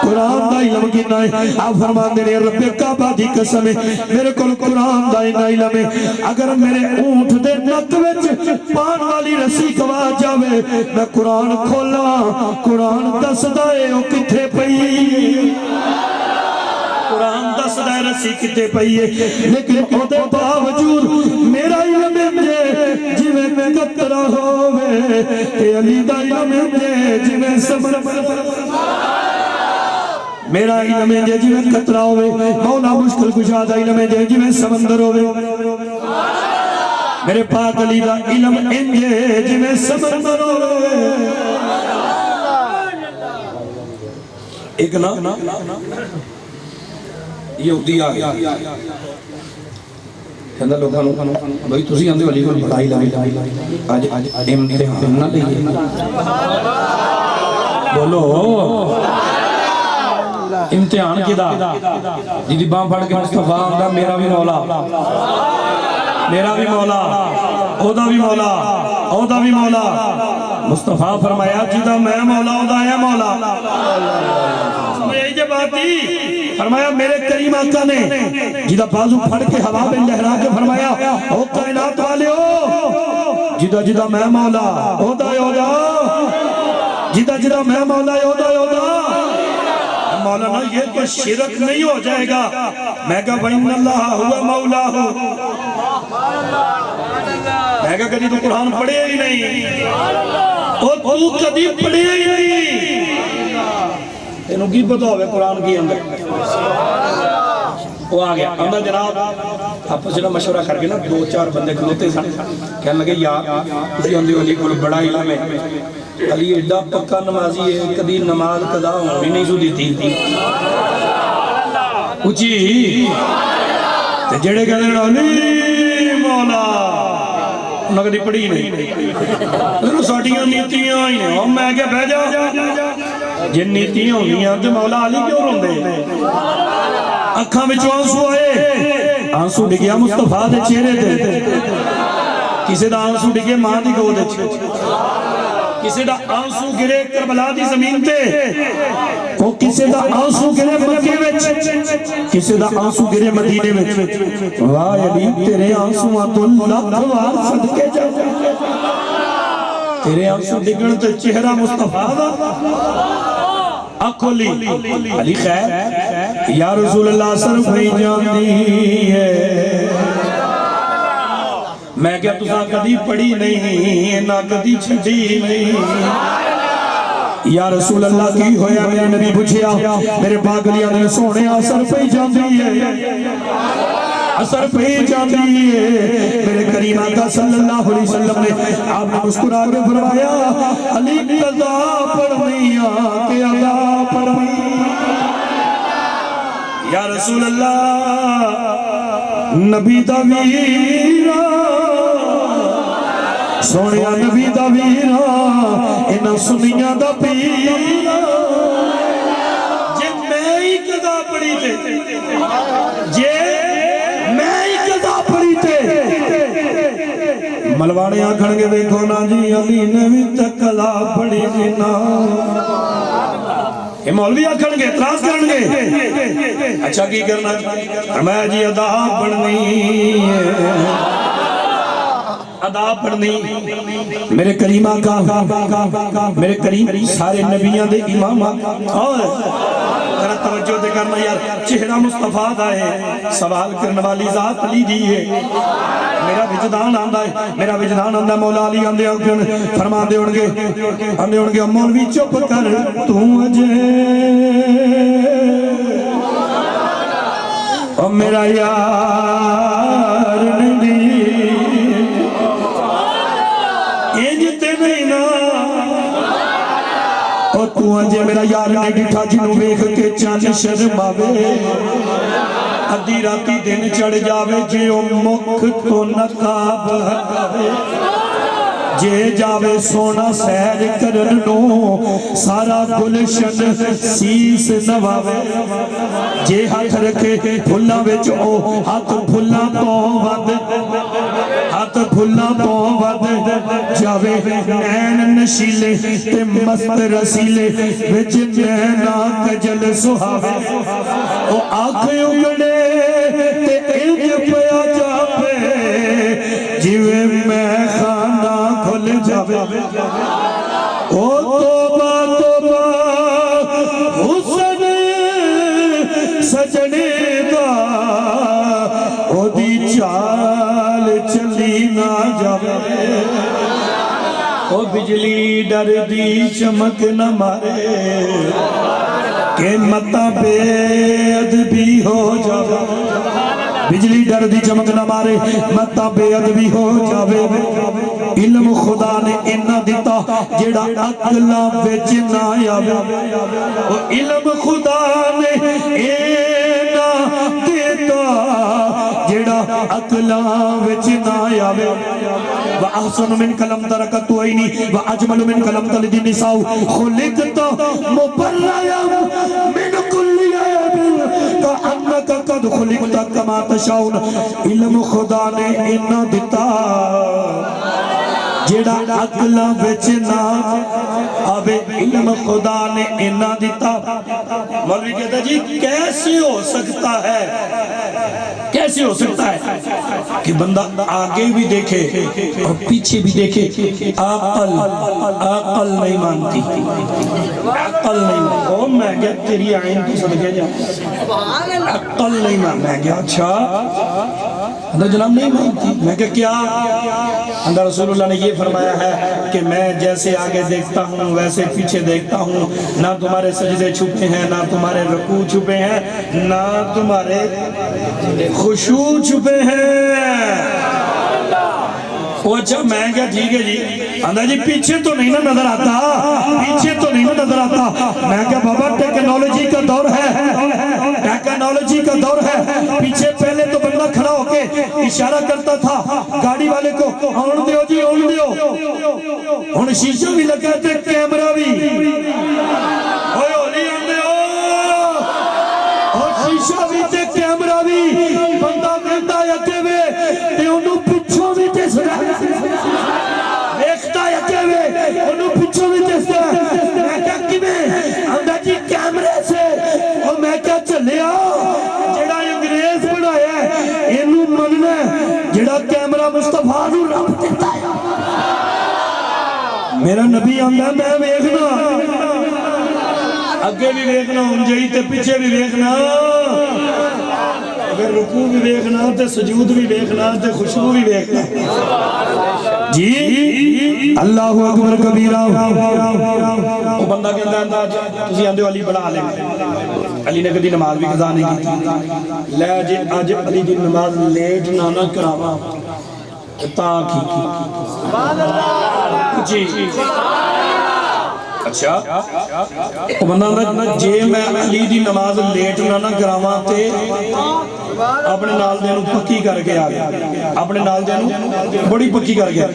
قرآن دا علم کنا ہے آپ فرمان دے رب کعبہ دی قسم ہے میرے کو قرآن دا علم ہے اگر میرے اونٹ دے نک وچ پان والی رسی کوا جاوے میں قرآن کھولا قرآن دس دائے او کتھے پئی قرآن دس دائے رسی کتے پئیے لیکن او دے باوجود میرا علم ہے جویں میں قطرہ ہووے اے علی دا علم ہے جویں سمر میرا علم ہے جویں قطرہ ہووے مولا مشکل کشا دا علم ہے جویں سمندر ہووے میرے پاک علی دا علم ہے جویں سمندر ہووے ایک نا یہودی آگیا کہندہ لوگاں بھائی تسی آندے والی کو بڑائی لائی آج امتحان نہ لئیے بولو امتحان کی دا جیدی بام پڑھ کے مصطفیٰ آمدہ میرا بھی مولا اودا بھی مولا مصطفیٰ فرمایا جیدہ میں مولا اودا ہے مولا یہ بات تھی فرمایا میرے کریم آقا نے جیدہ بازو پھڑ کے ہوا میں لہرا کے فرمایا او کائنات والے ہو جیدہ میں مولا اودا جیدہ میں مولا اودا مولانا یہ تو شرک نہیں ہو جائے گا میں کہا وَإِنَّ اللَّهَ هُوَ مَوْلَاهُ میں کہا کدی تو قرآن پڑھے ہی نہیں، اور تو کدی پڑھے ہی نہیں، تینوں کی پتہ ہوئے قرآن کی اندر؟ وہ آ گیا اندر جناب آپس جناب مشورہ کر کے نا 2-4 بندے کھلوتے سن، کہنے لگے یار اسی اندھی علی کو بڑا علم ہے، علی ایڈا پکا نمازی ہے، کدی نماز قضا ہونی نہیں سو دیتی اچھی تے جڑے کہنے لگے علی مولا انہوں نے کدی پڑھی نہیں، ساڑیاں نیتیاں ہی ہیں، میں کیا بہ جا جن نیتیاں ہونی ہیں تو مولا علی کیوں روندے؟ اکھاں وچوں آنسو آئے، آنسو ڈگیا مصطفیٰ دے چہرے دے، کسے دا آنسو ڈگے ماں دی گود وچ، کسے دا آنسو گرے کربلا دی زمین تے، او کسے دا آنسو گرے مکے وچ، کسے دا آنسو گرے مدینے وچ، واہ علی تیرے آنسو تو لکھ وار صدقے جا، تیرے آنسو ڈگن تے چہرہ مصطفیٰ دا اکھولی علی خیر یا رسول اللہ صرف نہیں جانتی ہے، میں کیا تسا کدی پڑھی نہیں نہ کدی چھڑی نہیں، یا رسول اللہ کی ہویا میرے نبی پوچھیا میرے پاگلیاں نے سونے اثر پہ جاندی ہے، اثر پہ جاندی ہے، میرے کریم آقا صلی اللہ علیہ وسلم نے آپ نے مسکرا کے فرمایا علی قضا پڑھنی آکے ادا پڑھنی، یا رسول اللہ نبی دا ویرا سونیا نبی دا ویرا انہاں سنیاں دا پیرا، جے میں ہی قضا پڑھی تے جے میں ہی قضا پڑھی تے ملوانے آکھن گے دیکھو نا جی علی نے بھی تک قضا پڑھی جنا، یہ مولوی آکھن گے اعتراض کرن گے، اچھا کی کرنا میں جی ادا پڑھنی ہے، ادا پڑھنی میرے کریم آقا میرے کریم سارے نبیاں دے امام اور ذرا توجہ دے کرنا یار چہرہ مصطفیٰ دا ہے، سوال کرنے والی ذات علی دی ہے، میرا وجدان آندہ ہے، میرا وجدان آندہ مولا علی آندے آنکھن فرما دے انگے مولوی چپ کر تو اجے اور میرا یار نہیں ایجتے نہیں نا، اور تو اجے میرا یار نہیں ڈٹھا جنوں بیخ کے چاند شرم آوے، ادھی راتی دن چڑھ جاوے جے او مکھ تو نقاب ہٹاوے، جے جاوے سونا سیر کرنو سارا گلشن سیس نواوے، جے ہاتھ رکھے پھلا وچ او ہاتھ پھلا تو ود، ہاتھ پھلا تو ود جاوے نین نشیلے تے مست رسیلے وچ نینا کجل سہاوے، او آنکھ اگڑے تے انج پیا جاوے جیوے میں خانہ کھل جاوے، او توبہ توبہ حسن سجنے دا او دی چال چلی نہ جاوے، او بجلی ڈر دی چمک نہ مارے کہ متا بے ادبی ہو جاوے، بجلی ڈر دی چمک نہ مارے متا بے ادبی ہو جاوے، علم خدا نے انہ دیتا جیڑا عقلہ وچ نہ آوے، علم خدا نے انہ دیتا جیڑا عقلہ وچ نہ آوے، وَأَحْسَنُ مِنْكَ لَمْ تَرَكَتُ عَيْنِي وَأَجْمَلُ مِنْكَ لَمْ تَلِدِ النِّسَاءُ خُلِقْتَ مُبَرَّئًا مِنْ كُلِّ عَيْبٍ كَأَنَّكَ قَدْ خُلِقْتَ كَمَا تَشَاءُ، علم خدا نے انہ دیتا جیڑا عقلہ وچ نہ آوے، علم خدا نے انہ دیتا۔ مولوی کہتا جی کیسے ہو سکتا ہے، کیسے ہو سکتا ہے کہ بندہ آگے بھی دیکھے اور پیچھے بھی دیکھے، عقل نہیں مانتی، عقل نہیں مانتی، او میں کیا تیری عین کی صدقے جا، عقل نہیں مانتی، میں کیا اچھا اندر جناب نہیں مانتی. میں کہ کیا؟ اندر رسول اللہ نے یہ فرمایا ہے کہ میں جیسے آگے دیکھتا ہوں ویسے پیچھے دیکھتا ہوں. نہ تمہارے سجدے چھپے ہیں، نہ تمہارے رکوع چھپے ہیں، نہ تمہارے خشوع چھپے ہیں. وہ اچھا میں کیا ٹھیک ہے جی. اندر جی پیچھے تو نہیں نا نظر آتا، پیچھے تو نہیں نا نظر آتا. میں کیا بابا ٹیکنالوجی کا دور ہے، ٹیکنالوجی کا دور ہے. پیچھے پہلے تو بندہ کھڑا ہو کے اشارہ کرتا تھا گاڑی والے کو، اون دیو جی اون دیو. ہن شیشہ بھی لگا تے کیمرہ بھی. اوے ہولی اون دیو، اور شیشہ بھی تے کیمرہ بھی. بندہ ویندا ہے اگے وے تے اونوں پچھوں بھی دسدا، دیکھتا ہے اگے وے اونوں پچھوں بھی دسدا. میں کیا کیویں؟ آندا جی کیمرے سے. او میں کیا چلیا جڑا انگریز بنایا ہے اینوں مننا ہے، جڑا کیمرہ مصطفیٰ نوں رب دتا ہے. میرا نبی آندا میں ویکھنا، اگے بھی ویکھنا ہن جئی تے پیچھے بھی ویکھنا، اگر رکوع بھی ویکھنا تے سجود بھی ویکھنا تے خشوع بھی ویکھنا. جی اللہ اکبر کبیرہ. وہ بندہ کہندا تسی آندے علی بڑا عالم ہے، علی نے کدی نماز بھی قضا نہیں کی. لے جی اج علی دی نماز لیٹ نہ کراواں تاں کی سبحان اللہ. جی اچھا وہ بندہ جے میں علی دی نماز لیٹ نہ کراواں تے اپنے نال دے نوں پکی کر کے آ گیا، اپنے نال دے نوں بڑی پکی کر گیا.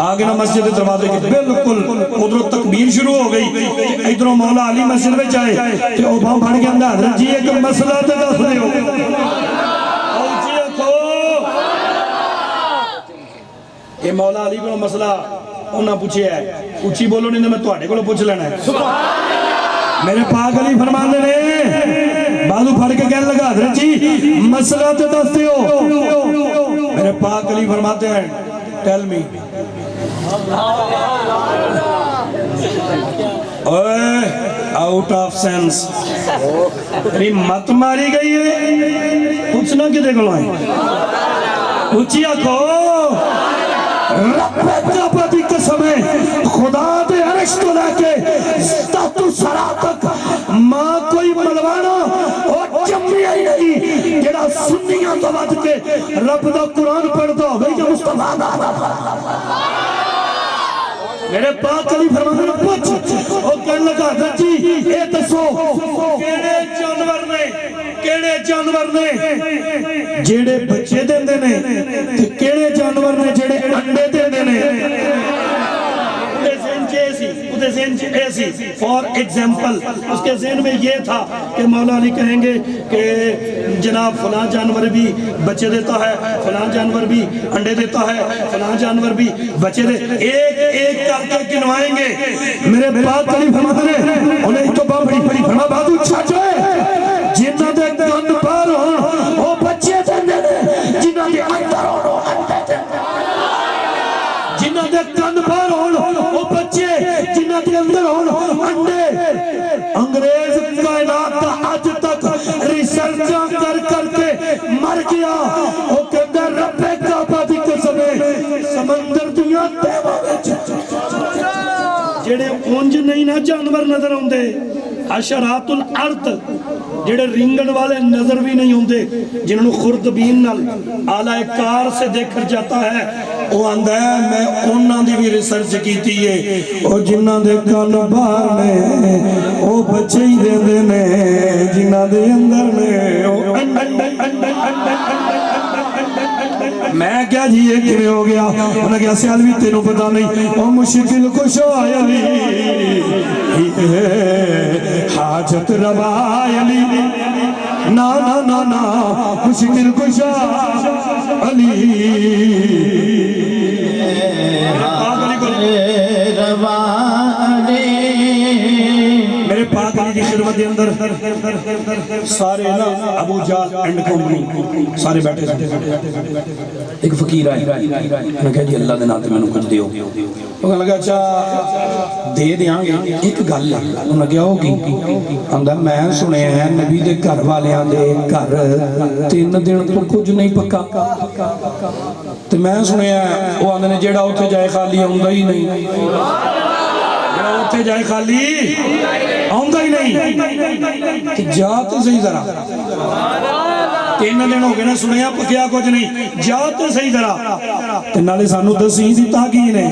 آگے نہ مسجد دے دروازے کے بالکل ادھروں تکبیر شروع ہو گئی، ادھروں مولا علی مسجد وچ آئے تے او باں پھڑ کے اندر حضرت جی ایک مسئلہ تے دس دیو. اونچی رکھو یہ مولا علی کو مسئلہ انہاں پوچھے ہے، اونچی بولو نہیں تو میں تواڈے کولوں پوچھ لینا ہے. میرے پاک علی فرماندے نے بازو پھڑ کے کہنے لگا حضرت جی مسئلہ تو دس دیو. میرے پاک علی فرماتے ہیں tell me. Away out of sense میری مت ماری گئی ہے، پوچھنا کدے کولوں ہے؟ اونچی آکھو رب کعبہ دی قسم ہے خدا دے عرش تو لے کے تحت سرا تک ماں کوئی ملوانا اور جمعیہ ہی نہیں جڑا سنیاں تو بات کے رب دا قرآن پڑھتا ہوگا یا مصطفیٰ دا. میرے پاک علی فرمانے نے پوچھ اور کہنے لگا حضرت جی اے دسو کیڑے جانور نے جیڑے بچے دیندے نے کیڑے جانور نے جیڑے انڈے دیندے نے؟ ادھے ذہن ایسی فور ایگزامپل اس کے ذہن میں یہ تھا کہ مولا علی کہیں گے کہ جناب فلاں جانور بھی بچے دیتا ہے، فلاں جانور بھی انڈے دیتا ہے، فلاں جانور بھی بچے دے، ایک ایک کر کے گنوائیں گے. میرے پاک علی فرماتے ہیں انہیں تو بڑی بڑی فرما بازو چھاچوئے جنہ دے کن پر ہوں وہ بچے دیندے نے، جنہ دے اندر ہوں انڈے دیندے، جنہ دے کن پر ہوں وہ بچے، جنہ دے اندر ہوں انڈے. انگریز کائنات کا آج تک ریسرچاں کر کے مر گیا. وہ کہتا رب کعبہ دی قسم ہے سمندر دنیا تیوہ وچ جڑے اونج نہیں نہ جانور نظر ہوندے، حشرات الارض جڑے رنگن والے نظر بھی نہیں ہوندے، جنہوں خردبین نال آلہ کار سے دیکھر جاتا ہے. وہ آندہ ہے میں انہاں دی بھی ریسرچ کیتی ہے، وہ جنہاں دے کان باہر نے وہ بچے ہی دے دے نے، جنہاں دے اندر نے میں کیا جی یہ کیویں ہو گیا؟ انہاں کہا سیالوی تینوں پتہ نہیں وہ مشکل کشا علی حاجت روا علی نا نا نا نا مشکل کشا علی میرے پاک علی کی خدمت کے اندر سارے نا ابو جال اینڈ کمپنی سارے بیٹھے تھے. ایک فقیر آئی, میں کہا جی اللہ دے نام تے مینوں کچھ دیو. وہ کہنے لگا اچھا دے دیاں گے, ایک گل ہے. انہوں نے کہا ہو کی آندا میں سنیا ہے نبی دے گھر والیاں دے گھر 3 دن تو کچھ نہیں پکا, تے میں سنیا وہ آندے نے جیڑا اوتھے جائے خالی آوندا ہی نہیں, جیڑا اوتھے جائے خالی آوندا ہی نہیں. کہ جا تے صحیح ذرا 3 دن ہو گئے نا سنیا پکیا کچھ نہیں, جا تے صحیح ذرا. تے نالے سانو دسی دیتا کی نے,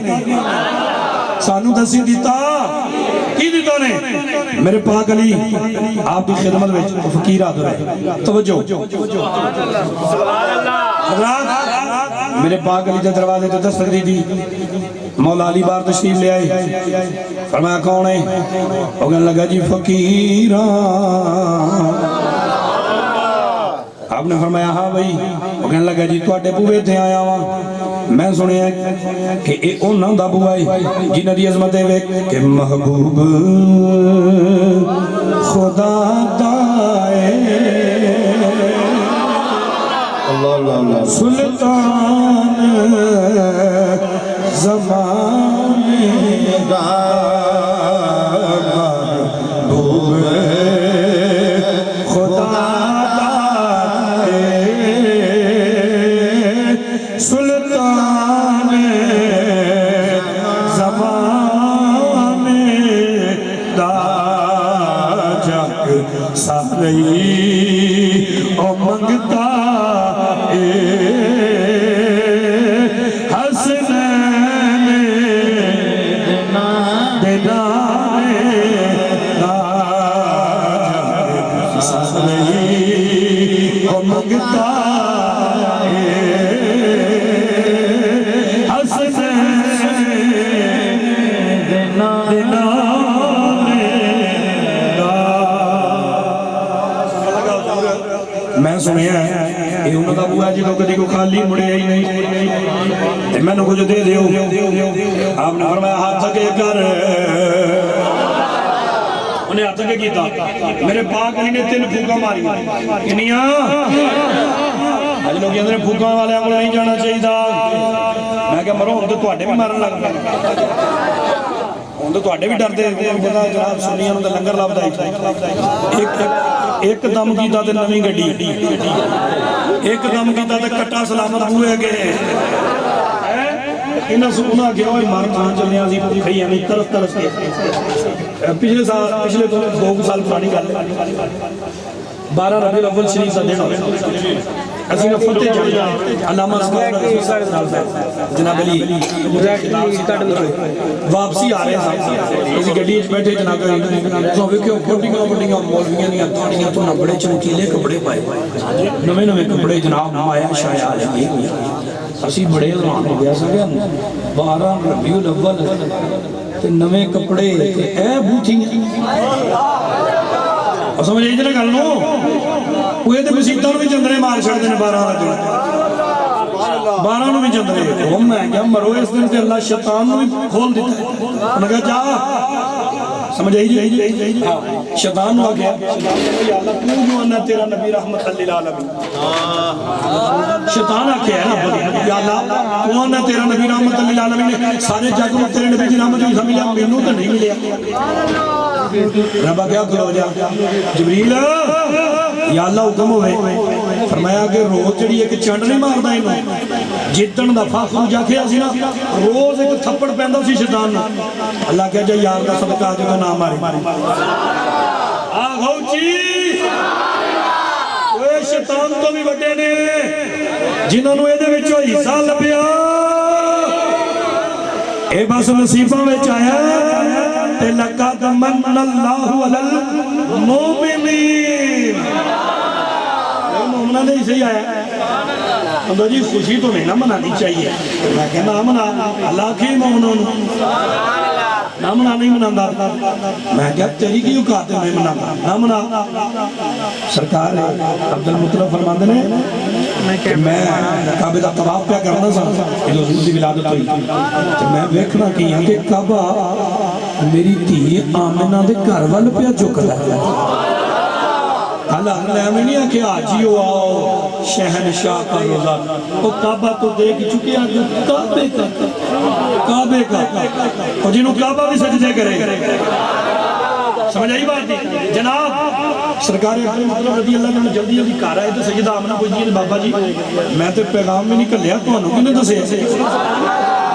سانو دسی دیتا کی دیتا نے. میرے پاک علی آپ کی خدمت میں فقیر حاضر ہے, توجہ حضرات. میرے پاک علی کے دروازے تے دستک دی تھی, مولا علی بار تشریف لے آئے. فرمایا کون ہے؟ وہ کہنے لگا جی فقیراں. آپ نے فرمایا ہاں بھائی. وہ کہنے لگا جی تواڈے بوئے تے آیا ہاں, میں سنیا کہ اے انہاں دا بوا ہے جنہاں دی عظمت ہے کہ محبوب خدا دا ہے سلطان زمانے دا محبوب خدا دا ہے سلطان زمانے دا جگ ساری او منگتا میں سنیا ہے یہ انہوں کا بوا جی کدی کو خالی مڑے ہی نہیں, میں نے کچھ دے دیو. آپ نے فرمایا ہاتھ تھکے کر, انہیں ہاتھ تھکے کیتا. میرے پاک علی نے 3 پھوکا ماری. کنیاں آج لوگ اندر پھوکا والے کو نہیں جانا چاہیے تھا. میں کہا مرو ہم تو تواڈے بھی مارن لگ پے, ہم تو تواڈے بھی ڈردے جناب سنیاں نوں تے لنگر لبدا ہی. ایک دم کیتا تے نویں گڈی, ایک دم کیتا تے کٹا سلامت ہوئے گئے. انہاں سونا گیا ہوئے مار کھان چلیا سی کھئی ہمیں طرف طرف کے. پچھلے 2 سال پرانی گل 12 ربیع الاول شریف دا دن ہوئے. اسی نے فتح جانا علامہ جناب علی واپسی آ رہے ہیں, اسی گڈی بیٹھے جناب تو ویکھو بڑیاں بڑیاں مولویاں دیاں داڑیاں تو بڑے چمکیلے کپڑے پائے, نویں نویں کپڑے جناب آیا شایا لگے. اسی بڑے حیران ہو گیا سکے 12 ربیع الاول تے نویں کپڑے تے اے بوٹھیاں. سمجھ آئی نا گل نو, وہ تے مسیتاں نوں بھی چندرے مار چھڑدے نے 12 نوں بھی چندرے. او میں کیا مرو اس دن تے اللہ شیطان نوں بھی کھول دیتا ہے. میں کہا جا سمجھ آئی جی شیطان نوں آ گیا. یا اللہ تو جو انا تیرا نبی رحمت للعالمین. شیطان آکھیا ہے نا یا اللہ تو انا تیرا نبی رحمت للعالمین, سارے جگ میں تیرے نبی دی رحمت ہی ملیا, مینوں تے نہیں ملیا. ربا کیا کھلو جا جبریل یا اللہ حکم ہوئے. فرمایا کہ روز جڑی ایک چنڈ نہیں ماردا اینوں جتن دا فاخر جا کے اسی نا روز ایک تھپڑ پیندا سی شیطان نوں. اللہ کہہ جا یار دا صدقہ جو نہ مارے. آ غوچی اوے شیطان تو بھی بڑے نے جنہاں نوں اے دے وچوں حصہ لبیا. اے بس نصیباں وچ آیا تے لقد من اللہ علی المؤمنین. مومنہ نے اسے ہی آیا. اندھا جی خوشی تو نہیں نہ منانی چاہیے. میں کہنا منا اللہ کی مومنوں نہ منا نہیں مناندہ. میں کہا تیری کی اوقات ہے میں مناندہ نہ منا. سرکار عبدالمطلب فرماندے نے کہ میں کعبہ دا طواف پیا کرنا سا جو حضور دی ولادت ہوئی. میں ویکھنا کی ہاں کہ کعبہ میری دھی آمنہ دے گھر وال پیا چکدا ہے. حالات نے ہمیں نہیں آکھے آجیو آؤ شہنشاہ کا روزہ وہ کعبہ تو دیکھ چکے ہیں کعبے کا اور جنہوں کعبہ بھی سجدے کرے سمجھ آئی بات دی جناب سرکار اکرم رضی اللہ عنہ جلدی جلدی کار آئے تو سیدہ آمنہ پوچھتی ہے بابا جی میں تو پیغام میں نہیں کر لیا تو انہوں کیوں دسے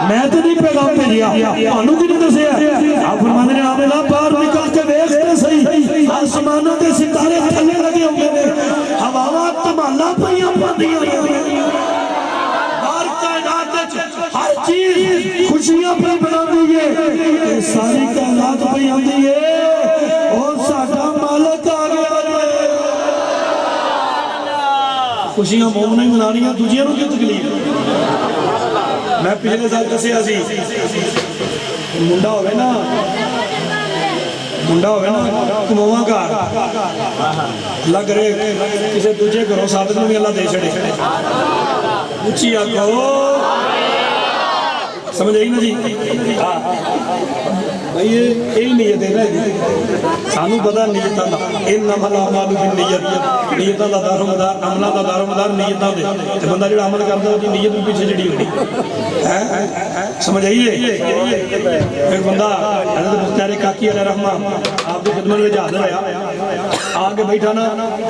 میں تو نہیں پیغام میں لیا انہوں کیوں دسے آپ فرمانے نے آمنہ باہر نکل کے ویکھتے صحیح آسمانوں کے ستارے تھلے لگے ہوئے نے ہواوات تمہالا پہیاں پاندیاں ہر کائنات ہر چیز خوشیاں پہ بنا دیئے ساری کائنات پہ آتی ہے اور ساٹھا مالک آگے آگے خوشیاں مومنہ ہی منا رہی ہیں تجھے نو کی تکلیف میں پچھلے سال کسے آسی منڈا ہوئے نا کموہاں کا اللہ کرے کسے تجھے کرو صادق میں بھی اللہ دے چھڑے اچھی آگو سمجھ آئی نا جی بھئی یہی نیت ہے نا سانو پتا نیتاں دا انما الاعمال بالنیت نیتاں دا دار و مدار عملاں دا دار و مدار نیتاں دے تے بندہ جڑا عمل کردا او دی نیت بھی پیچھے جڑی ہوندی ہے سمجھ آئیے ایک بندہ حضرت مختار کاکی علیہ رحمہ آپ کی خدمت میں حاضر ہے آگے بیٹھا نا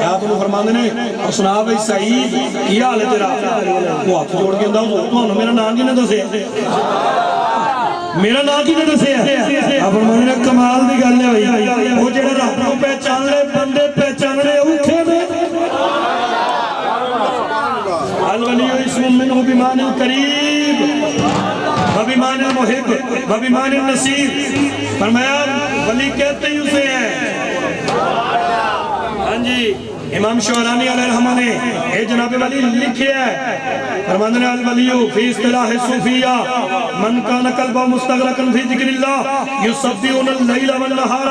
آپ انہوں فرماندے نے اور سنا بھائی سعید کیا حال ہے تیرا وہ ہاتھ جوڑ کے اندہ تو میرا نام کی نے دسے میرا نام کی نے دسے آپ فرماندے نے کمال دی گل ہے بھائی وہ جڑے رب کو پہچان لے بندے پہچان لے اوکھے نے الولی اسم منہ بمان القریب وبمان المحب وبمان النصیر فرمایا ولی کہتے ہی اسے ہیں ہاں جی امام شعرانی علیہ رحمہ نے اے جناب ولی لکھے ہے فرماندے نے الولیو فی اصطلاح صوفیہ من کان قلبہ مستغرقا فی ذکر اللہ یصبحون اللیل والنہار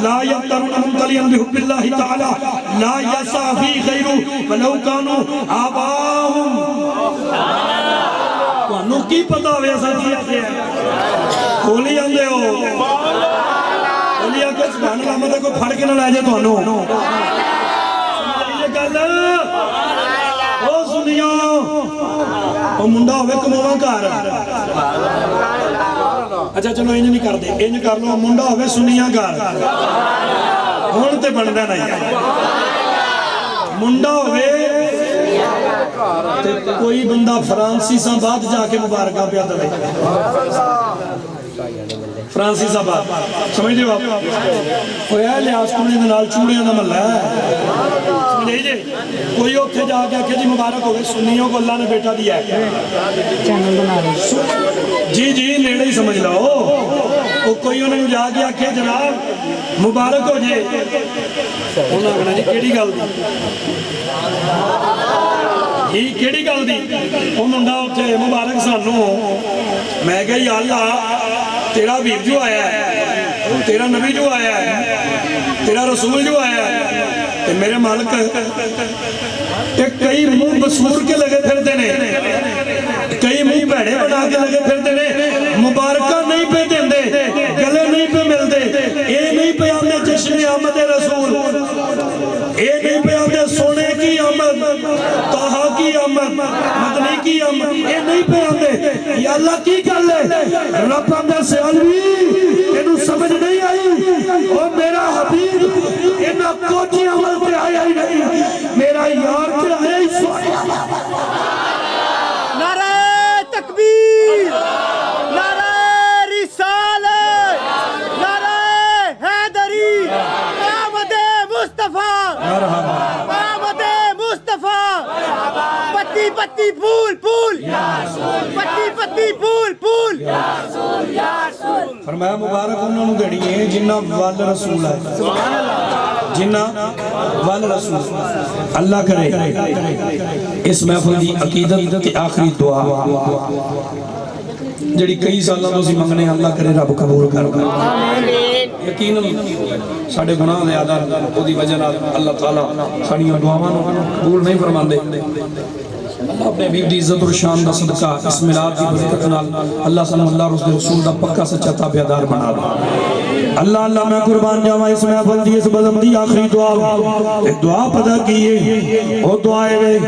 لا یفترون منقلیا بحب اللہ تعالی لا یسع فی غیر ولو کانوا آباہم تو کی پتا ہوئے ایسا چیز ہے کھولی آندے ہو کھولی آکے سبحان اللہ مدد کو پھڑ کے نہ لائے جائے تو انہوں او سنیاں او منڈا ہوئے کموہاں کار اچھا چلو انج نہیں کر دے انج کر لو منڈا ہوئے سنیاں کار ہونتے بندہ نہیں منڈا ہوئے کوئی بندہ فرانسی سا بات جا کے مبارکہ پہ آتا ہے فرانسی سا بات سمجھ دے آپ کوئی ہے لحاظ کمنے دنال چوڑے نہ مل ہے سمجھ دے کوئی اوکھے جا کے آکھے جی مبارک ہوئے سنیوں کو اللہ نے بیٹا دیا ہے جی جی نیڑے ہی سمجھ لو کوئی انہیں جا کے آکھے جناب مبارک ہو جائے انہوں نے کہنا جی کیڑی گل دی یہ کیڑی گل دی وہ منڈا اٹھے مبارک سانو میں کہا یا اللہ تیرا حبیب جو آیا ہے تیرا نبی جو آیا ہے تیرا رسول جو آیا ہے میرے مالک کئی منہ بسور کے لگے پھرتے نے کئی منہ بھیڑے بنا کے لگے پھرتے نے مبارکہ نہیں پہ دیندے گلے نہیں پہ ملتے اے نہیں پہ آمدے جشن آمد رسول اے نہیں پہ آمدے سونے کی آمد طاہا کی آمد مدنی کی آمد اے نہیں پہ آمدے یا اللہ کی کر لے رب آمدے سے علوی انہوں سمجھ نہیں آئی اور میرا حبیب انہوں کوچی عمل پہ آیا ہی نہیں میرا یار پہ آیا ہی سوڑی نعرہ تکبیر نعرہ رسالت نعرہ حیدری آمد مصطفیٰ آمد مصطفیٰ پتی پتی پھول پھول پتی پتی پھول پھول فرمایا مبارک انہوں نے دڑی ہے جنہ وال رسول ہے جنہ وال رسول اللہ کرے اس محفل دی عقیدت کی آخری دعا جڑی کئی سالہ تو سی منگنے اللہ کرے رب قبول کر یقیناً ساڑھے گناہ دے آدھا وہ دی وجہ اللہ تعالیٰ ساڑھیاں دعاواں قبول نہیں فرمان دے اللہ اپنے حبیب دی عزت اور شان دا صدقہ اس میلاد دی برکت نال اللہ صلی اللہ اور اس دے رسول دا پکا سچا تابعدار بنا دے۔ اللہ اللہ میں قربان جاواں اس محفل دی اس بزم دی آخری دعا ایک دعا پتا کیے وہ دعائے وے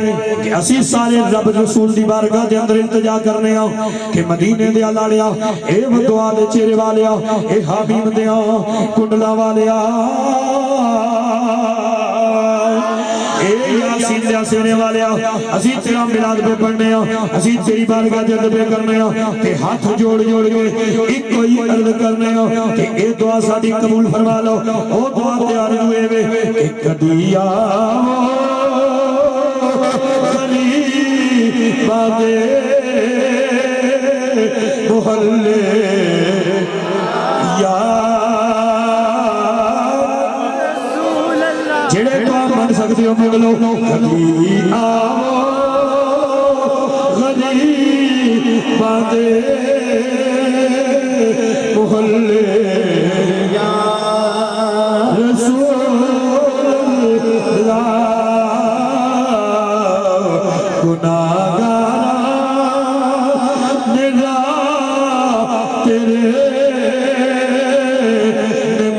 کہ اسی سارے رب رسول دی بارگاہ دے اندر التجا کرنے آؤ کہ مدینے دے لالیا اے وہ دعا دے چہرے والیا اے حبیب دیا کنڈلا والیا اے یاسین دے سینے والیا اسی تیرا میلاد پہ پڑھنے ہاں اسی تیری بارگاہ جلد پہ کرنے ہاں کہ ہاتھ جوڑ جوڑ کے ایک کوئی عرض کرنے ہاں کہ اے دعا ساری قبول فرما لو او دعا تیار ہوئے وے کہ کدی آو غریبہ دے محلے یا جڑے تو آپ من سکتے ہو مگلو کبھی آؤ غریبہ دے محلے یا رسول اللہ گناہگار نگاہ تیرے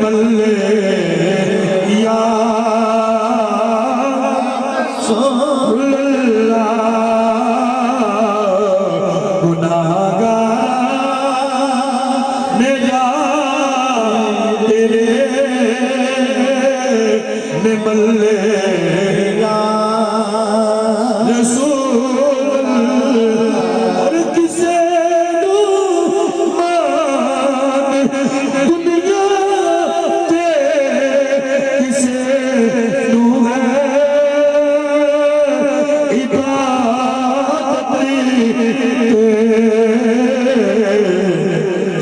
ملے یا رسول اللہ گناہگار نگاہ تیرے ملے یا رسول اور کسے نو مان دنیا تے کسے نو ہے عبادت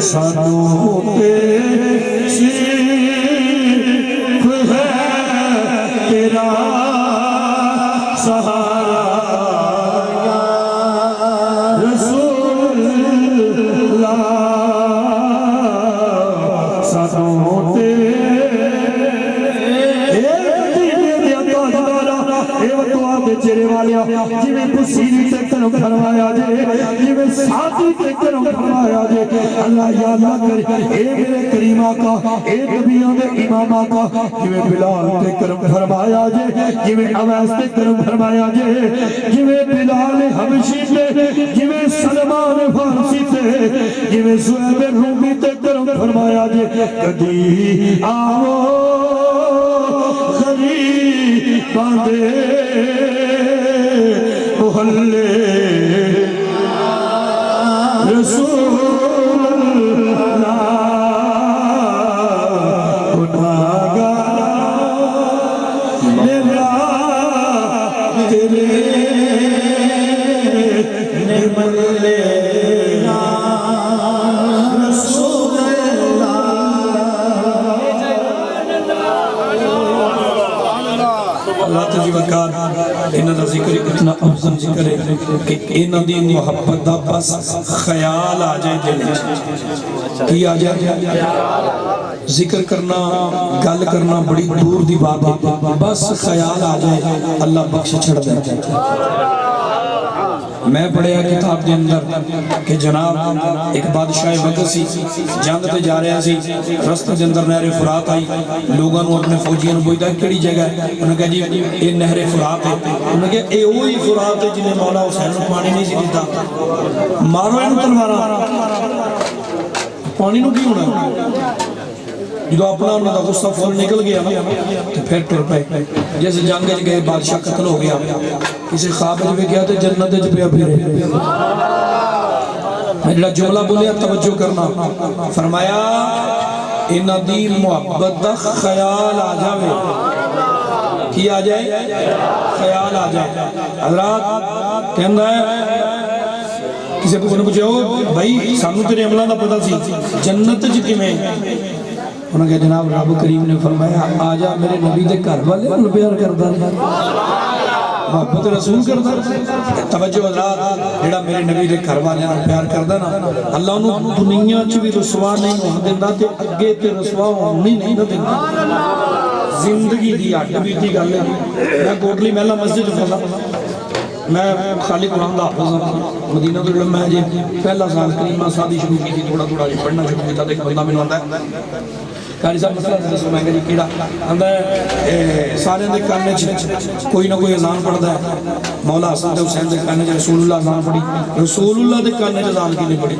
سانو تے صرف ہے تیرا سہارا یا رسول اللہ سانو تے چہرے والیا جی میں پسیری تے کرم فرمایا جے جی میں ساتھی تے کرم فرمایا جے اللہ یا اللہ کر اے میرے کریم آقا اے نبیوں دے امام آقا جی میں بلال تے کرم فرمایا جے جی میں عویس تے کرم فرمایا جے جی میں بلال حبشی تے جی میں سلمان فارسی تے جی میں زہیب رومی تے کرم فرمایا جے کدی آؤ غریباں دے محلے رسول اللہ گناہگار نگاہ تیرے ملے یا رسول اللہ تجیب کار انہاں دا ذکر اتنا افضل ذکر ہے کہ انہاں دی محبت دا بس خیال آ جائے دل کی آ جائے ذکر کرنا گل کرنا بڑی دور دی بات ہے بس خیال آ جائے اللہ بخش چھڑ دے میں پڑھیا کتاب دے اندر کہ جناب ایک بادشاہ وقت سی جنگ تے جا رہا سی رستہ دے اندر نہر فرات آئی لوگاں نو اپنے فوجیاں نو پوچھدا کیڑی جگہ ہے انہوں نے کہا جی اے نہر فرات ہے انہوں نے کہا اے وہی فرات ہے جنہیں مولا حسین نو پانی نہیں سی دیتا مارو اینو تلواراں پانی نو کی ہونا جو اپنا انہوں نے غصہ فور نکل گیا تو پھر ٹر پائے جیسے جنگ گئے بادشاہ قتل ہو گیا کسی خواب میں گیا تو جنت پہ پھرے میں جڑا جملہ بولیا توجہ کرنا فرمایا انہاں دی محبت دا خیال آ جاوے کی آ جائے خیال آ جائے حضرات کہندہ ہے کسی کو پوچھے ہو بھائی سانو تیرے عملہ دا پتہ سی جنت جی میں انہوں نے کہا جناب رب کریم نے فرمایا آجا میرے نبی دے گھر والے انہوں پیار کردہ محبت رسول کردہ توجہ حضرات جڑا میرے نبی دے گھر والے انہوں پیار کردہ نا اللہ انہوں دنیا چی بھی رسوا نہیں ہوں دیندہ تے اگے تے رسوا ہونی نہیں دیندہ زندگی دی آٹھ بھی تھی گالے میں کوٹلی محلہ مسجد فرلا میں خالی قرآن دا حافظ ہوں مدینہ تو میں جی پہلا سال کریمہ سادی شروع کی تھی تھوڑا تھوڑا جی پڑھنا شروع کیا تھا ایک بندہ میں آتا ہے قاری صاحب مسئلہ دسو میں کہا جی کیڑا آندا ہے سارے دے کان وچ کوئی نہ کوئی اذان پڑھدا ہے مولا حسن تے حسین دے کان وچ رسول اللہ اذان پڑھی رسول اللہ دے کان وچ اذان کینے پڑھی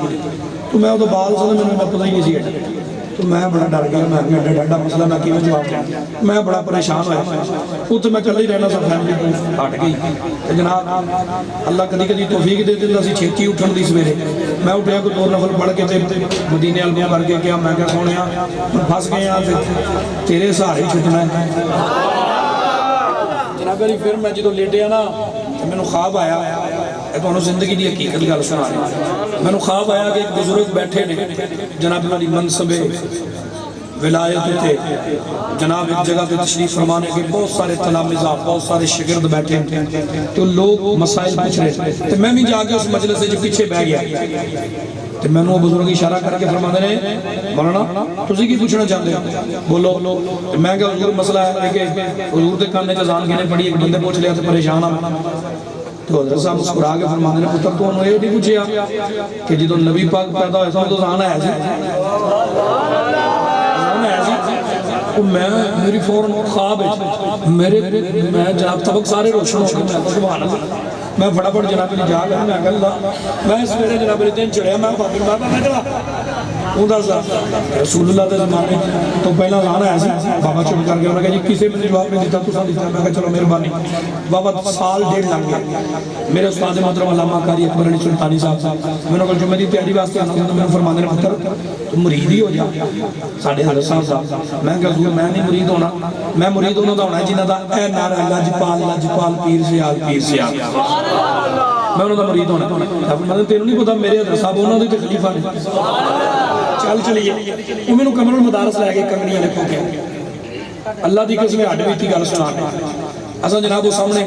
تو میں او تو بال سے میں پتہ ہی نہیں سی تو میں بڑا ڈر گیا میں ڈاڈا مسئلہ میں کیوں جواب دیا میں بڑا پریشان ہوا اتنے میں کلے ہی رہنا سا فیملی کو ہٹ گئی جناب اللہ کدی کدی توفیق دے دیتا سی چھتی اٹھن دی سویرے میں اٹھیا کوئی 2 نفل پڑھ کے مدینے الگوں کر کے کیا میں کیا سونیا پھنس گئے ہیں تیرے سہارے چھٹنا ہے جناب علی پھر میں جدو لیٹیا نا میں نے خواب آیا تو زندگی دی حقیقت گل سنا رہا میں نے خواب آیا کہ ایک بزرگ بیٹھے نے جناب علی منصب ولایت تھے جناب ایک جگہ پہ تشریف فرمانے کے بہت سارے تلامذہ بہت سارے شاگرد بیٹھے تو لوگ مسائل پوچھ رہے تھے تو میں بھی جا کے اس مجلس سے جو پیچھے بیٹھ گیا تو میں نے بزرگ اشارہ کر کے فرماتے نے مولانا تسی کی پوچھنا چاہتے ہو بولو میں کہا حضور مسئلہ ہے کہ حضور دے کان وچ اذان کہنے پڑھی ایک بندے پوچھ لیا تو پریشان ہوں تو حضرت صاحب مسکرا کے فرماتے ہیں پتر تو انہوں نے یہ نہیں پوچھیا کہ جدو نبی پاک پیدا ہوئے تو اذان ہے سی اذان ہے سی میں میری فوراً خواب ہے میں جناب طبق سارے روشن ہو گئے میں سبحان اللہ میں فٹافٹ جناب علی جا گیا میں کہا میں سویرے جناب علی دن چڑھیا میں بابر بابا میں چلا اوندا سا رسول اللہ دے زمانے تو پہلا اذان ہے سی بابا چپ کر کے انہوں نے کہا جی کسے میں جواب نہیں دیتا تساں دیتا میں کہا چلو مہربانی بابا سال 1.5 لگ گیا میرے استاد محترم علامہ قاری اکبر علی سلطانی صاحب میں نے کہا جمعے دی تیاری واسطے آنا تو میں فرمانے نے پتر تو مرید ہی ہو جا ساڈے حضرت صاحب میں کہا حضور میں نہیں مرید ہونا میں مرید ہونا ہونا جنہاں دا اے نعرہ لجپال پیر سیال میں انہوں دا مرید ہونا میں تینوں نہیں پتا میرے حضرت صاحب انہوں نے خلیفہ نے چل چلیے وہ میں نے کمر المدارس لے کے کنگڑیاں لکھو کے اللہ دی قسم ہڈ بیتی گل سنا اصل جناب وہ سامنے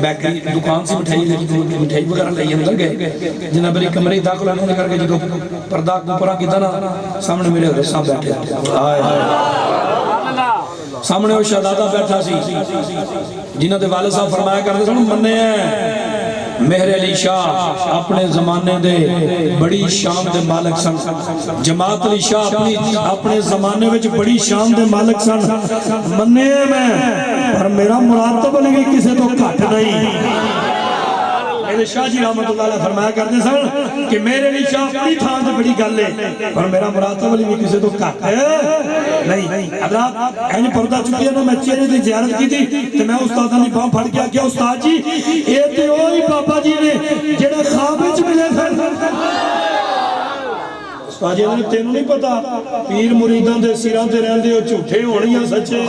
بیکری دکان سے مٹھائی وغیرہ لے اندر گئے جناب علی کمرے داخل ہونے کر کے جدو پردہ اوپر کیتا نا سامنے میرے حضرت صاحب بیٹھے سامنے وہ شہزادہ بیٹھا سی جنہاں دے والد صاحب فرمایا کرتے سن مننے ہیں مہر علی شاہ اپنے زمانے دے بڑی شان دے مالک سن جماعت علی شاہ اپنے زمانے وچ بڑی شان دے مالک سن مننے میں پر میرا مراتب علی کسے تو گھٹ نہیں میرے شاہ جی رحمت اللہ علیہ فرمایا کرتے سن کہ میرے علی شاہ اپنی تھان تے بڑی گل ہے پر میرا مراتب علی بھی کسے تو گھٹ نہیں حضرات اینی پردہ چکی ہے نا میں چہرے دی زیارت کی تھی تو میں استادہ نے باں پھڑ گیا کیا استاد جی اے تے اوہی بابا جی نے جڑے خواب وچ ملے سن استاد جی نے تینوں نہیں پتا پیر مریداں دے سراں تے رہندے او جھوٹے ہون یا سچے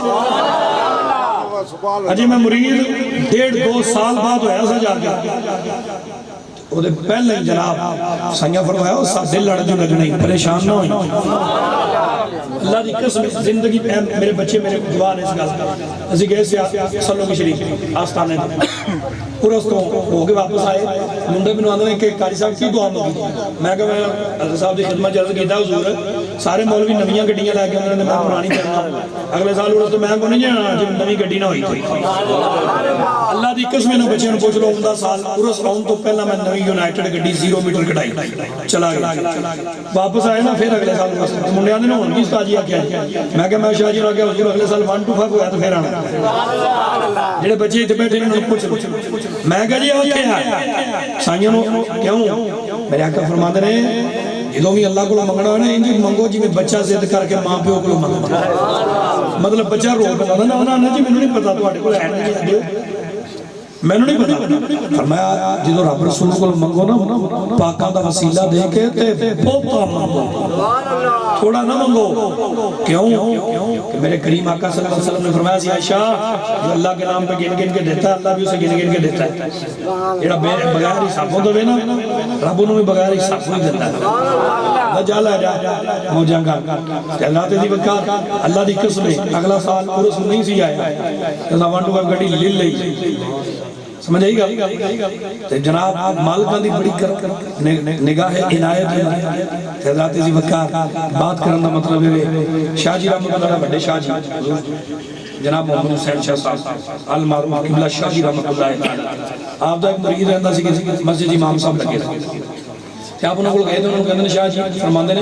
اجی میں مرید 1.5-2 سال بعد ہویا سا جا کے وہ دے پہلے جناب سنگا فرمایا وہ ساتھ لڑ جو لگنے پریشان نہ ہوئی اللہ دی قسم زندگی میرے بچے میرے جوان اس گل اسی گئے سلو کی شریف آستانے پورا اس کو ہو کے واپس آئے منڈے میں آندھے کہ قاری صاحب کی دعا مانگی میں کہا میں حضرت صاحب دی خدمت جلد کیتا حضور سارے مولوی نویاں گڈیاں لے کے انہوں نے میں پرانی کرنا اگلے سال اڑس تو میں کو نہیں جانا جب نوی گڈی نہ ہوئی تھی اللہ دی قسم انہوں بچے نے پوچھ لو 10 سال اڑس آؤں تو پہلا میں نوی یونائٹڈ گڈی 0 میٹر کٹائی چلا گیا واپس آئے نا پھر اگلے سال منڈے آندھے نا ہون کی استاد جی آکھیا میں کہا میں شاہ جی آکھیا حضور اگلے سال 1 to 5 ہویا تو پھر آنا جڑے بچے اتنے بیٹھے انہوں نے پوچھ میں کہا جی آکھے ہیں سائیوں نے کیوں میرے آقا فرماتے ہیں جدوں بھی اللہ کو منگنا ہے نا انجی منگو جی میں بچہ ضد کر کے ماں پیو کو منگنا مطلب بچہ رو پتا نا نا جی میں نہیں پتا تواڈے کول ہے نہیں میں نہیں پتا فرمایا جدوں رب رسول کو منگو نا پاکاں دا وسیلہ دے کے تے بہتا منگو تھوڑا نہ منگو کیوں کہ میرے کریم آقا صلی اللہ علیہ وسلم نے فرمایا سی عائشہ جو اللہ کے نام پہ گن گن کے دیتا ہے اللہ بھی اسے گن گن کے دیتا ہے جڑا بغیر حسابوں دے نا رب انہوں بھی بغیر حسابوں ہی دیتا ہے اللہ جالا جا موجاں گا اللہ تے دی وکا اللہ دی قسم اگلا سال عرس نہیں سی آیا اللہ وان ٹو گڈی لے لئی سمجھ آئی گا جناب مالکاں دی بڑی نگاہ عنایت حضرات ذی وقار بات کرنا مطلب ہے شاہ جی رحمت اللہ بڑے شاہ جی جناب محمد حسین شاہ صاحب المعروف قبلہ شاہ جی رحمت اللہ تعالی آپ دا ایک مرید رہندا سی کہ مسجد امام صاحب لگے رہے کہ آپ انہوں کو کہتے ہیں انہوں شاہ جی فرماندے نے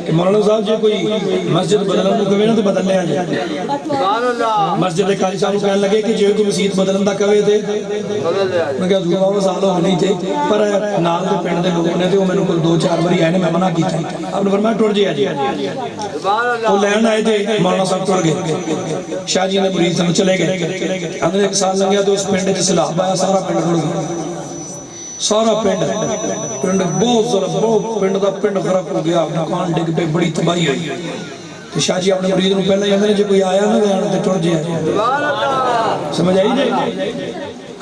کہ مولانا صاحب جی کوئی مسجد بدلن کو کہے نا تو بدل لے آ جائے مسجد قاری صاحب کہنے لگے کہ جو کوئی مسجد بدلن دا کہے تھے میں کہا حضور بابا سالوں نہیں تھے پر نال دے پنڈ دے لوگوں نے تے وہ میرے کو 2-4 باری آئے نے میں منع کیتا آپ نے فرمایا ٹوٹ جی آ جی وہ لین آئے تھے مولانا صاحب ٹوٹ گئے شاہ جی نے مرید سے چلے گئے اندر ایک سال لگ گیا تو اس پنڈ سے سیلاب آیا سارا پنڈ ٹوٹ گیا سارا پنڈ بہت سارا بہت پنڈ دا پنڈ خراب ہو گیا مکان ڈگ پہ بڑی تباہی ہوئی تو شاہ جی اپنے مرید نے پہلے یہ جو کوئی آیا نا گیا تے ٹر جائے سمجھ آئی جائے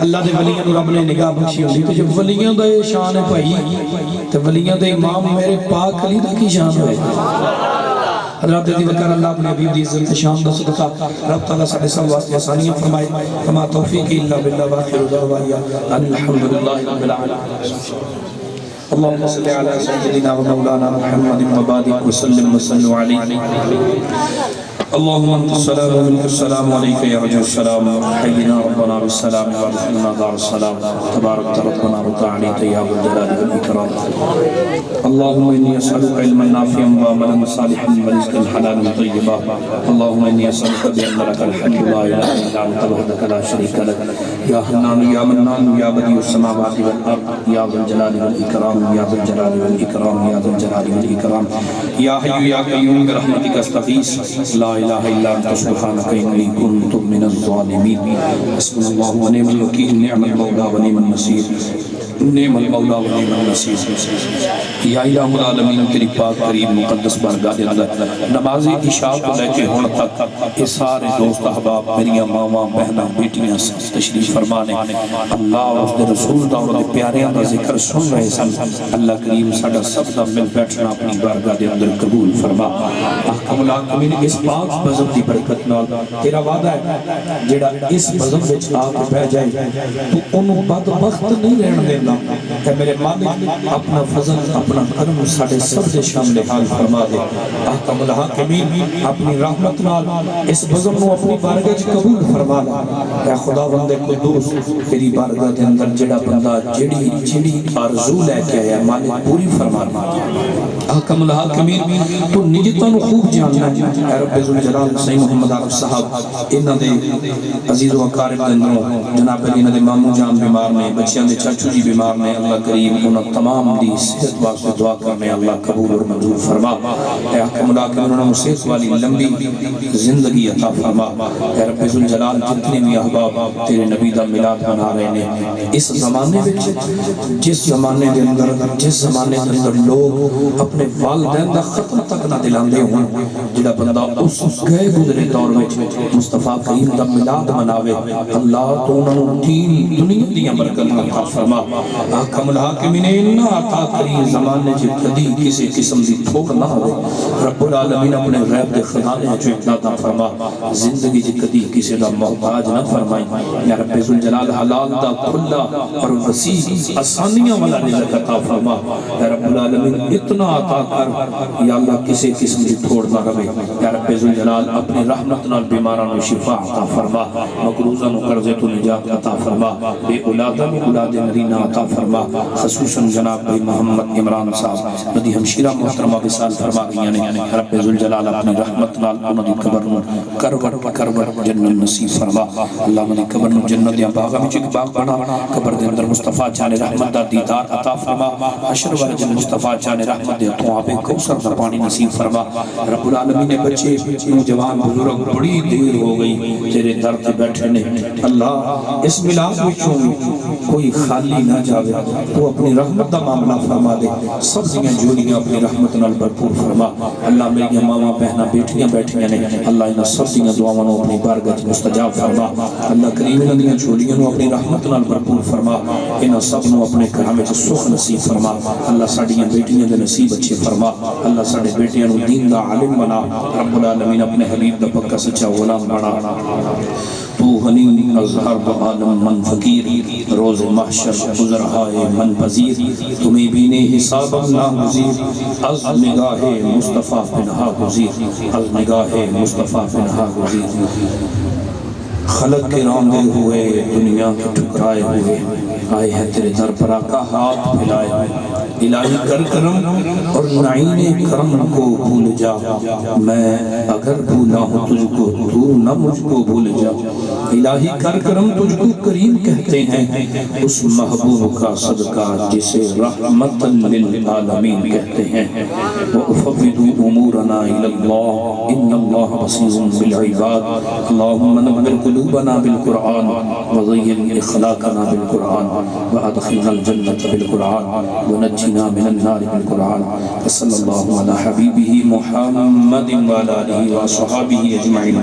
اللہ دے ولیاں نو رب نے نگاہ بخشی ہوندی تو جب ولیاں دا یہ شان ہے بھائی تو ولیاں دے امام میرے پاک علی دا کی شان ہے حضرات دی وکر اللہ اپنے حبیب دی عزت شان دا صدقہ رب تعالیٰ سارے سب واسطے آسانیاں فرمائے فما توفیقی اللہ باللہ واخر دعوایا ان الحمدللہ رب العالمین اللهم صل على سيدنا ومولانا محمد وبارك وسلم وصلوا عليه اللهم انت السلام ومنك السلام عليك يا رجل السلام حينا ربنا بالسلام وادخلنا دار السلام تبارك ربنا وتعالى يا ذو الجلال والاكرام اللهم اني اسالك علما نافعا وعملا صالحا ورزقا حلالا طيبا اللهم اني اسالك بان لك الحمد لا اله الا انت وحدك لا شريك لك يا حنان يا منان يا بديع السماوات والارض يا ذو الجلال والاكرام يا ذو الجلال والاكرام يا ذو الجلال والاكرام يا حي يا قيوم برحمتك استغيث لا اله الا انت سبحانك اني كنت من الظالمين حسبنا الله ونعم الوكيل نعم المولى ونعم النصير نعم المولى ونعم النصير یا الہ العالمین تیری پاک کریم مقدس بارگاہ دے اندر نماز عشاء کو لے کے ہن تک یہ سارے دوست احباب میری ماواں بہناں بیٹیاں تشریف فرمانے اللہ اور اس دے رسول دا اور دے پیاریاں دا ذکر سن رہے سن اللہ کریم ساڈا سب دا مل بیٹھنا اپنی بارگاہ دے اندر قبول فرما احکم الحاکمین اس پاک بزم دی برکت نال تیرا وعدہ ہے جیڑا اس بزم وچ آ کے بیٹھ جائے تو انہوں بدبخت نہیں رہن دینا کہ میرے مالک اپنا فضل اپنا کرم ساڑھے سب دے شامل حال فرما دے احکم الحاکمین اپنی رحمت نال اس بزم نو اپنی بارگاہ چ قبول فرما دے اے خدا بندے قدوس تیری بارگاہ دے اندر جڑا بندہ جڑی آرزو لے کے آیا مالک پوری فرما دے احکم الحاکمین تو نجتاں نو خوب جاننا اے رب ذوالجلال سی محمد عارف صاحب انہاں دے عزیز و اقارب دے اندروں جناب علی انہاں دے ماموں جان بیمار نے بچیاں دے چاچو جی بیمار نے اللہ کریم انہاں تمام دی صحت واسطے دعا کرنے اللہ قبول اور منظور فرما اے حکم الحاکمین انہاں صحت والی لمبی زندگی عطا فرما اے رب ذوالجلال جتنے بھی احباب تیرے نبی دا میلاد منا رہے ہیں اس زمانے وچ جس زمانے دے اندر لوگ اپنے والدین دا ختم تک نہ دلاندے ہوں جڑا بندہ اس گئے گزرے دور وچ مصطفیٰ کریم دا میلاد مناوے اللہ تو انہوں دین دنیا دیاں برکت عطا فرما احکم الحاکمین انہاں عطا کری زمانے جب کدی کسی قسم دی ٹھوک نہ ہوئے رب العالمین اپنے غیب دے خزانے جو عطا فرما زندگی جب کدی کسی دا محتاج نہ فرمائی یا رب ذوالجلال حلال دا کھلا اور وسیع آسانیاں والا رزق عطا فرما یا رب العالمین اتنا عطا کر یا اللہ کسی قسم دی ٹھوڑ نہ رہے یا رب ذوالجلال اپنے رحمت نال بیماران و شفا عطا فرما مقروضاں و قرضے تو نجات عطا فرما بے اولاداں اولاد نرینہ عطا فرما خصوصاً جناب بھائی محمد عمران صاحب ندی ہمشیرہ محترمہ بسال فرما گیا نے رب ذوالجلال اپنی رحمت نال انہوں دی قبر کروٹ جنت نصیب فرما اللہ منی قبر نو جنت یا باغا میں چک باغ بنا قبر دے اندر مصطفیٰ چانے رحمت دا دیدار عطا فرما حشر والے جن مصطفیٰ چانے رحمت دے تو آبے کوثر دا پانی نصیب فرما رب العالمین بچے نوجوان بزرگ بڑی دیر ہو گئی تیرے در تے بیٹھے نے اللہ اس ملاد وچوں کوئی خالی نہ جاوے تو اپنی رحمت دا معاملہ فرما دے سب دیاں جوڑیاں اپنی رحمت نال بھرپور فرما اللہ میری ماواں بہناں بیٹیاں بیٹھیاں نے اللہ انہاں سب دیاں دعاواں نو اپنی بارگاہ مستجاب فرما اللہ کریم انہاں دیاں جوڑیاں نو اپنی رحمت نال بھرپور فرما انہاں سب نو اپنے گھراں وچ سکھ نصیب فرما اللہ ساڈیاں بیٹیاں دے نصیب اچھے فرما اللہ ساڈے بیٹیاں نو دین دا عالم بنا رب العالمین اپنے حبیب دا پکا سچا غلام بنا تو غنی اظہر دو عالم من فقیر روز محشر گزرہائے من پذیر تمہیں بینے حساب اللہ گزیر از نگاہ مصطفیٰ پنہا گزیر از نگاہ مصطفیٰ پنہا گزیر خلق کے راندے ہوئے دنیا کے ٹھکرائے ہوئے آئے ہیں تیرے در پر آقا ہاتھ پھیلائے ہوئے الہی کر کرم اور نعیم کرم کو بھول جا میں اگر بھولا ہوں تجھ کو تو نہ مجھ کو بھول جا الہی کر کرم تجھ کو کریم کہتے ہیں اس محبوب کا صدقہ جسے رحمت للعالمین کہتے ہیں وَأُفَوِّضُ أُمُورَنَا إِلَى اللَّهِ إِنَّ اللَّهَ بَصِيرٌ بِالْعِبَادِ اللهم نوّر قلوبنا بالقرآن وزين اخلاقنا بالقرآن وادخلنا الجنة بالقرآن ونجنا من النار بالقرآن وصلى الله على حبيبه محمد وعلى آله وصحبه أجمعين.